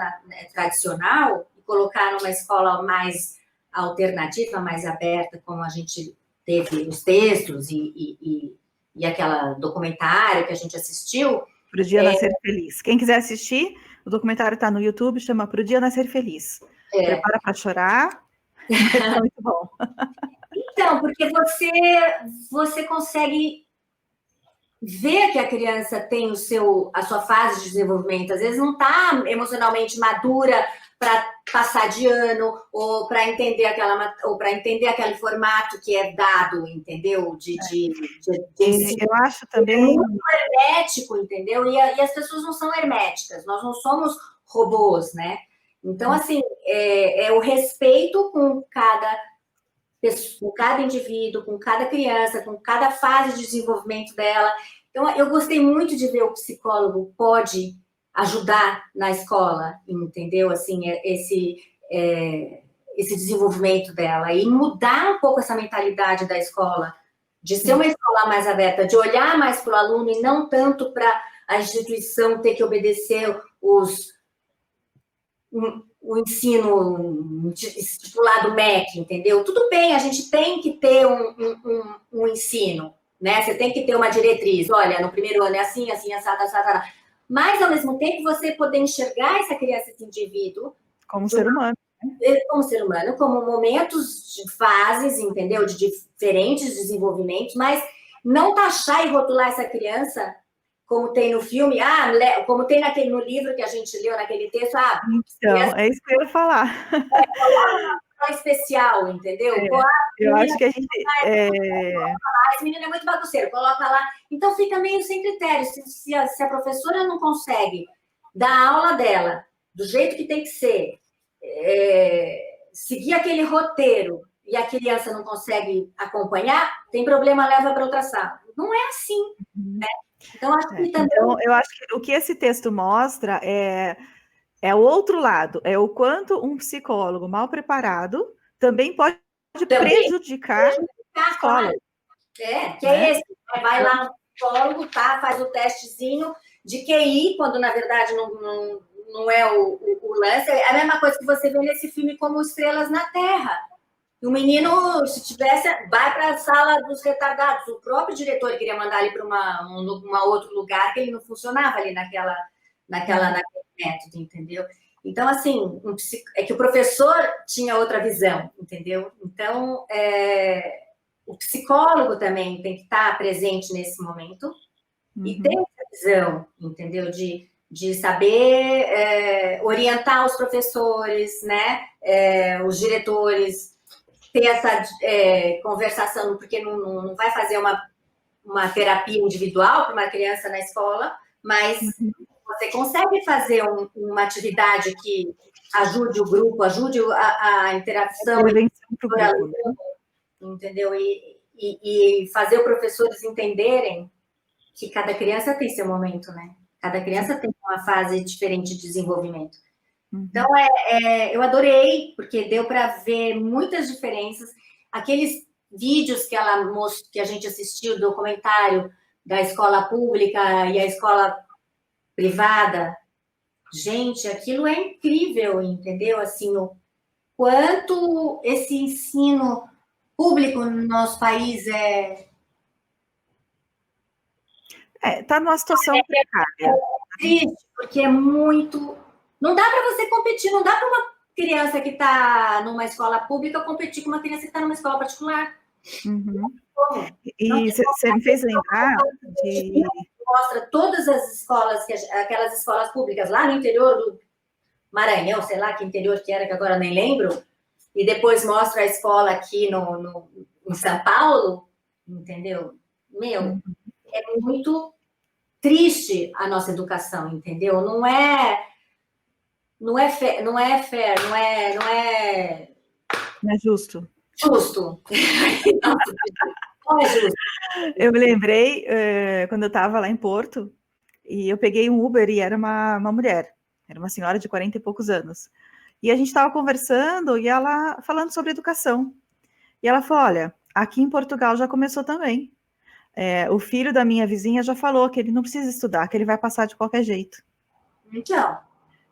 tradicional e colocar numa escola mais alternativa, mais aberta, como a gente teve os textos e aquele documentário que a gente assistiu.
Pro Dia Nascer Feliz. Quem quiser assistir, o documentário está no YouTube, chama Pro Dia Nascer Feliz. Prepara para chorar, mas é muito bom.
Então, porque você consegue ver que a criança tem a sua fase de desenvolvimento. Às vezes não está emocionalmente madura para passar de ano, ou para entender aquele formato que é dado, entendeu?
Eu acho também...
É muito hermético, entendeu? E as pessoas não são herméticas, nós não somos robôs, né? Então, assim, é o respeito com cada indivíduo, com cada criança, com cada fase de desenvolvimento dela. Então, eu gostei muito de ver o psicólogo pode ajudar na escola, entendeu? Assim, esse desenvolvimento dela e mudar um pouco essa mentalidade da escola, de ser uma escola mais aberta, de olhar mais para o aluno e não tanto para a instituição ter que obedecer o ensino estipulado MEC, entendeu? Tudo bem, a gente tem que ter um ensino, né? Você tem que ter uma diretriz. Olha, no primeiro ano é assim, assim, assado, assado. Mas, ao mesmo tempo, você poder enxergar essa criança, esse indivíduo...
Como ser humano.
Como ser humano, como momentos de fases, entendeu? De diferentes desenvolvimentos, mas não taxar e rotular essa criança, como tem no filme, como tem no livro que a gente leu, naquele texto.
Então, é isso que eu ia falar.
Especial, entendeu?
Eu acho que a gente...
Esse menino é muito bagunceiro, coloca lá. Então, fica meio sem critério. Se a professora não consegue dar a aula dela do jeito que tem que ser, seguir aquele roteiro e a criança não consegue acompanhar, tem problema, leva para outra sala. Não é assim, né? Então,
eu acho que o que esse texto mostra é o outro lado, é o quanto um psicólogo mal preparado também pode prejudicar a escola.
É esse. Vai lá no psicólogo, faz o testezinho de QI, quando na verdade não é o lance. É a mesma coisa que você vê nesse filme Como Estrelas na Terra. O menino, se tivesse, vai para a sala dos retardados. O próprio diretor queria mandar ele para um outro lugar, que ele não funcionava ali naquele método, entendeu? Então, assim, é que o professor tinha outra visão, entendeu? Então, o psicólogo também tem que estar presente nesse momento e ter essa visão, entendeu? De saber orientar os professores, né? Os diretores, ter essa conversação, porque não vai fazer uma terapia individual para uma criança na escola, mas você consegue fazer uma atividade que ajude o grupo, ajude a interação,
Prevenção para o grupo, né?
entendeu? E fazer os professores entenderem que cada criança tem seu momento, né? Cada criança tem uma fase diferente de desenvolvimento. Então, eu adorei, porque deu para ver muitas diferenças. Aqueles vídeos que a gente assistiu, documentário da escola pública e a escola privada, gente, aquilo é incrível, entendeu? Assim, o quanto esse ensino público no nosso país
tá numa situação precária.
triste, porque é muito... Não dá para você competir, não dá para uma criança que está numa escola pública competir com uma criança que está numa escola particular.
Uhum. E você me fez lembrar de...
Mostra todas as escolas, aquelas escolas públicas lá no interior do Maranhão, sei lá que interior que era, que agora nem lembro, e depois mostra a escola aqui em São Paulo, entendeu? Meu, é muito triste a nossa educação, entendeu? Não é fair, não é
justo.
Justo. Não é justo.
Eu me lembrei quando eu estava lá em Porto, e eu peguei um Uber e era uma mulher, era uma senhora de 40 e poucos anos. E a gente estava conversando e ela falando sobre educação. E ela falou, olha, aqui em Portugal já começou também. O filho da minha vizinha já falou que ele não precisa estudar, que ele vai passar de qualquer jeito.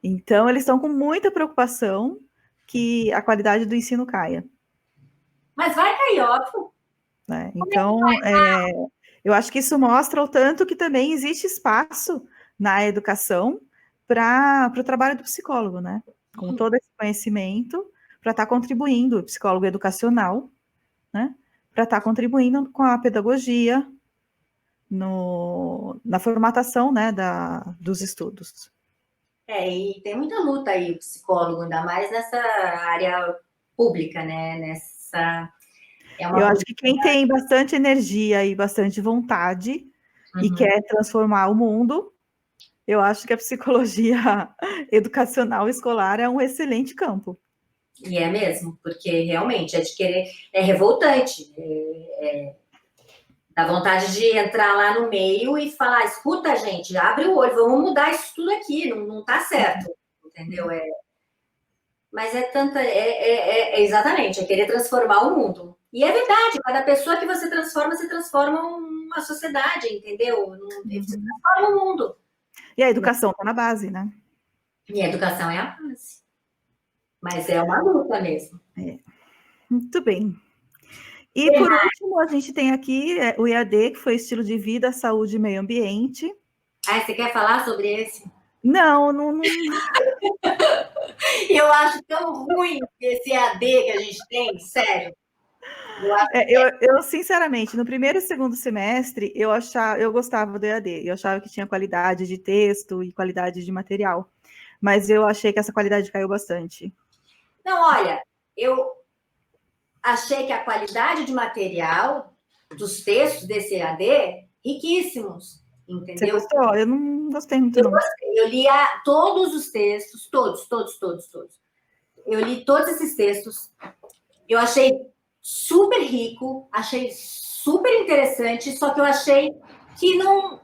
Então, eles estão com muita preocupação que a qualidade do ensino caia.
Mas vai cair, óbvio.
Né? Então, eu acho que isso mostra o tanto que também existe espaço na educação para o trabalho do psicólogo, né? Com todo esse conhecimento, para estar contribuindo, o psicólogo educacional, né? Para estar contribuindo com a pedagogia, na formatação, né, dos estudos.
E tem muita luta aí, o psicólogo, ainda mais nessa área pública, né?
Eu acho que quem tem bastante energia e bastante vontade e quer transformar o mundo, eu acho que a psicologia educacional escolar é um excelente campo.
E é mesmo, porque realmente é revoltante, dá vontade de entrar lá no meio e falar, escuta, gente, abre o olho, vamos mudar isso tudo aqui, não tá certo, entendeu? Mas exatamente, é querer transformar o mundo. E é verdade, cada pessoa que você transforma uma sociedade, entendeu? Você transforma o mundo.
E a educação está na base, né?
E a educação é a base. Mas é uma luta mesmo.
Muito bem. E por último, a gente tem aqui o EAD, que foi estilo de vida, saúde e meio ambiente.
Você quer falar sobre esse?
Não.
Eu acho tão ruim esse EAD que a gente tem, sério.
Eu sinceramente, no primeiro e segundo semestre, eu gostava do EAD, eu achava que tinha qualidade de texto e qualidade de material, mas eu achei que essa qualidade caiu bastante.
Não, olha, eu achei que a qualidade de material dos textos desse EAD, riquíssimos, entendeu?
Você gostou? Eu não gostei muito, não.
Eu li todos os textos, todos. Eu li todos esses textos, eu achei super rico, achei super interessante, só que eu achei que não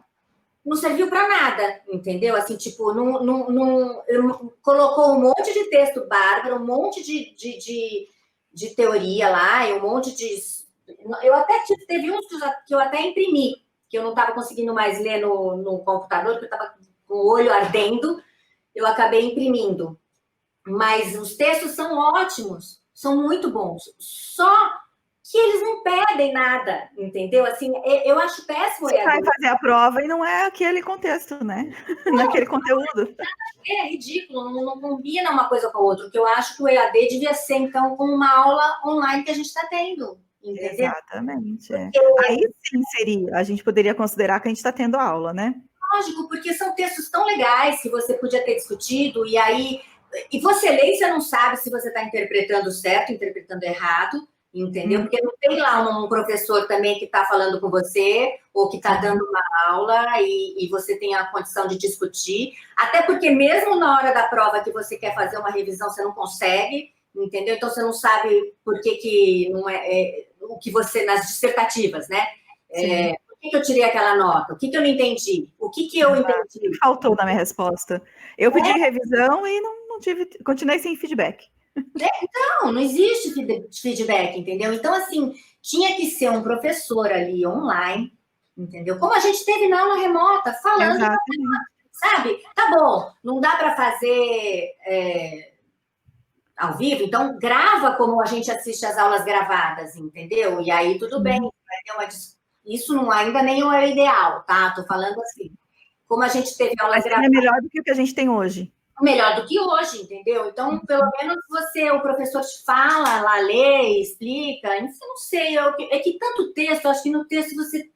serviu para nada, entendeu? Assim, tipo, colocou um monte de texto bárbaro, um monte de teoria lá, e um monte de... Eu até teve uns que eu até imprimi, que eu não estava conseguindo mais ler no computador, porque eu estava com o olho ardendo, eu acabei imprimindo. Mas os textos são ótimos, são muito bons. Só que eles não pedem nada, entendeu? Assim, eu acho péssimo.
Você vai fazer a prova e não é aquele contexto, né? Não é aquele conteúdo.
É ridículo, não combina uma coisa com a outra. O que eu acho que o EAD devia ser, então, como uma aula online que a gente está tendo, entendeu?
Exatamente. Aí sim a gente poderia considerar que a gente está tendo aula, né?
Lógico, porque são textos tão legais que você podia ter discutido, e aí... E você lê e você não sabe se você está interpretando certo, interpretando errado. entendeu? Porque não tem lá um professor também que está falando com você, ou que está dando uma aula, e você tem a condição de discutir, até porque mesmo na hora da prova que você quer fazer uma revisão, você não consegue, entendeu? Então, você não sabe por que não o que você, nas dissertativas, né? Por que eu tirei aquela nota? O que eu não entendi? O que eu entendi?
Faltou na minha resposta. Eu pedi revisão e não tive, continuei sem feedback.
Não existe feedback, entendeu? Então, assim, tinha que ser um professor ali online, entendeu? Como a gente teve na aula remota, falando, sabe? Tá bom, não dá para fazer ao vivo, então grava como a gente assiste as aulas gravadas, entendeu? E aí tudo bem, isso não, ainda nem é o ideal, tá? Tô falando assim, como a gente teve aulas gravadas.
É melhor do que o que a gente tem hoje.
Melhor do que hoje, entendeu? Então, pelo menos o professor te fala lá, lê, explica. Eu não sei, é que tanto texto, acho que no texto você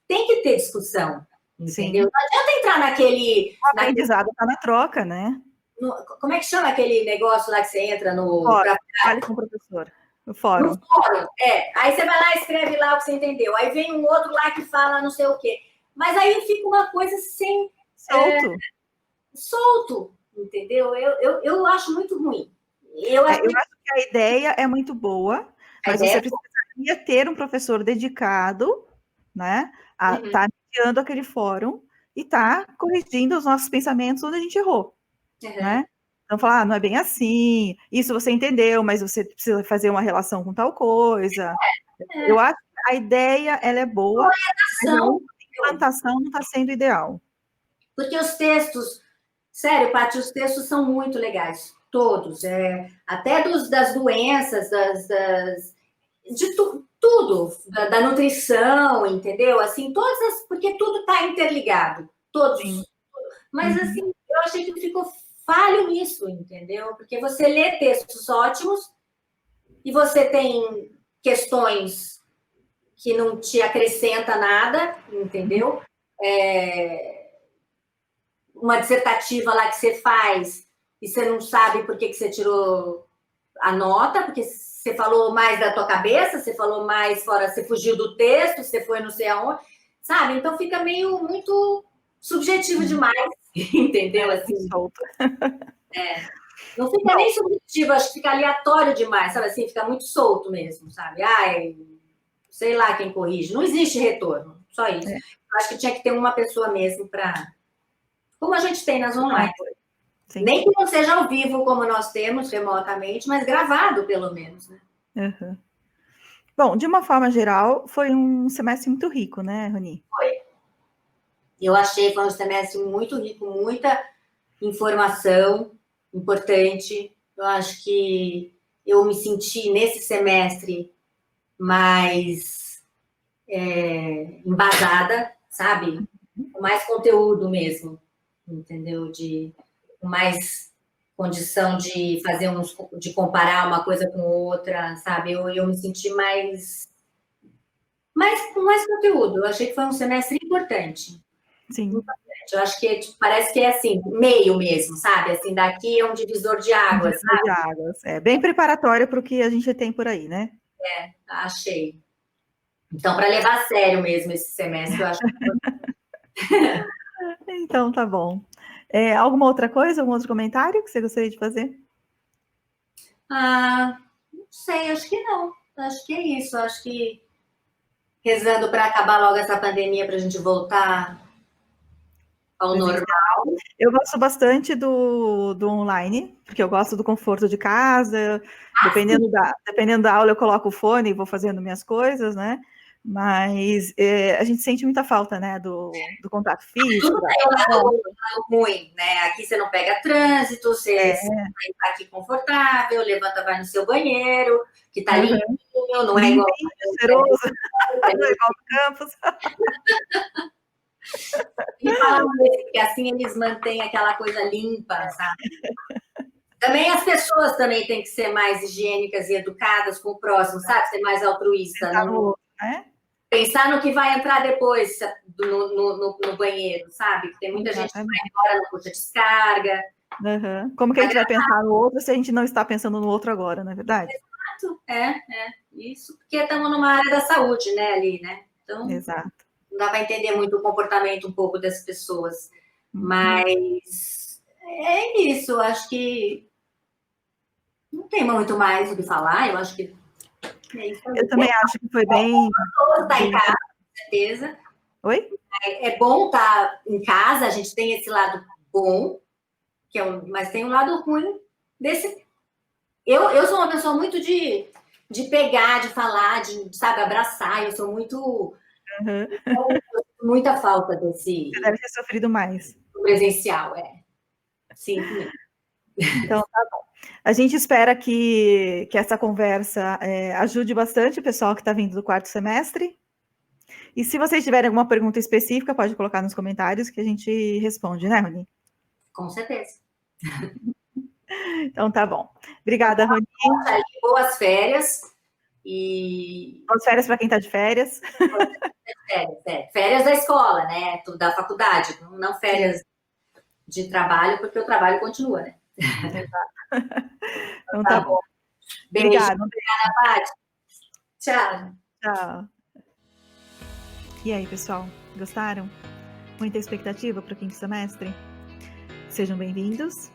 tem que ter discussão, entendeu? Sim. Não adianta entrar naquele...
O aprendizado está na troca, né?
Como é que chama aquele negócio lá que você entra no...
Fale com o professor. No fórum.
No fórum, Aí você vai lá e escreve lá o que você entendeu. Aí vem um outro lá que fala não sei o quê. Mas aí fica uma coisa sem... Solto. Entendeu? Eu acho muito ruim. Eu acho que
a ideia é muito boa, mas você precisaria ter um professor dedicado, né, a estar mediando aquele fórum e estar corrigindo os nossos pensamentos onde a gente errou, né? Então, falar, não é bem assim, isso você entendeu, mas você precisa fazer uma relação com tal coisa. Eu acho que a ideia, ela é boa, mas a implantação não está sendo ideal.
Porque os textos... Sério, Paty, os textos são muito legais, todos, até das doenças, de tudo, da nutrição, entendeu? Assim, porque tudo está interligado, todos. Sim. Mas, assim, eu achei que ficou falho nisso, entendeu? Porque você lê textos ótimos e você tem questões que não te acrescenta nada, entendeu? Uma dissertativa lá que você faz e você não sabe por que você tirou a nota, porque você falou mais da tua cabeça, você falou mais fora, você fugiu do texto, você foi não sei aonde, sabe? Então fica muito subjetivo demais, entendeu? Assim, não fica nem subjetivo, acho que fica aleatório demais, sabe? Assim, fica muito solto mesmo, sabe? Sei lá quem corrige. Não existe retorno, só isso. Eu acho que tinha que ter uma pessoa mesmo para... Como a gente tem nas online. Sim. Nem que não seja ao vivo, como nós temos remotamente, mas gravado, pelo menos, né?
Bom, de uma forma geral, foi um semestre muito rico, né, Roni?
Foi. Eu achei que foi um semestre muito rico, muita informação importante. Eu acho que eu me senti, nesse semestre, mais embasada, sabe? Com mais conteúdo mesmo. Entendeu? Com mais condição de fazer de comparar uma coisa com outra, sabe? Eu me senti com mais conteúdo. Eu achei que foi um semestre importante.
Sim.
Importante. Eu acho que parece que é assim, meio mesmo, sabe? Assim, daqui é um divisor de águas, sabe?
De águas. Bem preparatório para o que a gente tem por aí, né?
Achei. Então, para levar a sério mesmo esse semestre, eu acho que...
Então, tá bom. Alguma outra coisa, algum outro comentário que você gostaria de fazer?
Não sei, acho que não. Acho que é isso. Acho que rezando para acabar logo essa pandemia, para a gente voltar ao normal.
Eu gosto bastante do online, porque eu gosto do conforto de casa. Dependendo da aula, eu coloco o fone e vou fazendo minhas coisas, né? Mas a gente sente muita falta, né, do contato físico.
Tudo tem um lado ruim, né? Aqui você não pega trânsito, você está aqui confortável, levanta, vai no seu banheiro, que tá limpinho, não é igual...
cheiroso, não é igual do campus.
E falam que assim eles mantêm aquela coisa limpa, sabe? Também as pessoas também têm que ser mais higiênicas e educadas com o próximo, sabe? Ser mais altruísta. Pensar no que vai entrar depois no banheiro, sabe? Tem muita gente que vai embora, não puxa descarga.
Como que a gente vai pensar no outro se a gente não está pensando no outro agora, não é verdade?
Exato, Isso porque estamos numa área da saúde, né, ali, né? Então,
Exato.
não dá para entender muito o comportamento um pouco das pessoas. Mas é isso, acho que não tem muito mais o que falar, eu acho que é isso aí.
Eu também acho que foi bem...
Tá em casa, com certeza.
Oi?
É bom estar em casa, a gente tem esse lado bom, mas tem um lado ruim desse... Eu sou uma pessoa muito de pegar, de falar, de, sabe, abraçar, eu sou muito... Muita falta desse...
Você deve ter sofrido mais.
Presencial, Sim, mesmo.
Então, tá bom. A gente espera que essa conversa ajude bastante o pessoal que está vindo do quarto semestre. E se vocês tiverem alguma pergunta específica, pode colocar nos comentários que a gente responde, né, Rony?
Com certeza.
Então, tá bom. Obrigada, Rony.
Boas férias.
Boas férias para quem está de férias.
Férias da escola, né? Da faculdade, não férias de trabalho, porque o trabalho continua, né?
Exato. Então, tá bom. Obrigada.
Obrigada, Paty. Tchau.
Tchau. E aí, pessoal? Gostaram? Muita expectativa para o quinto semestre? Sejam bem-vindos.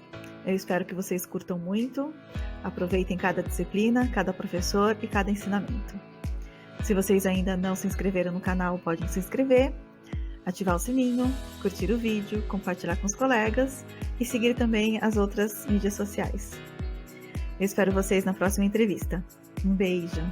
Eu espero que vocês curtam muito. Aproveitem cada disciplina, cada professor e cada ensinamento. Se vocês ainda não se inscreveram no canal, podem se inscrever, ativar o sininho, curtir o vídeo, compartilhar com os colegas e seguir também as outras mídias sociais. Eu espero vocês na próxima entrevista. Um beijo!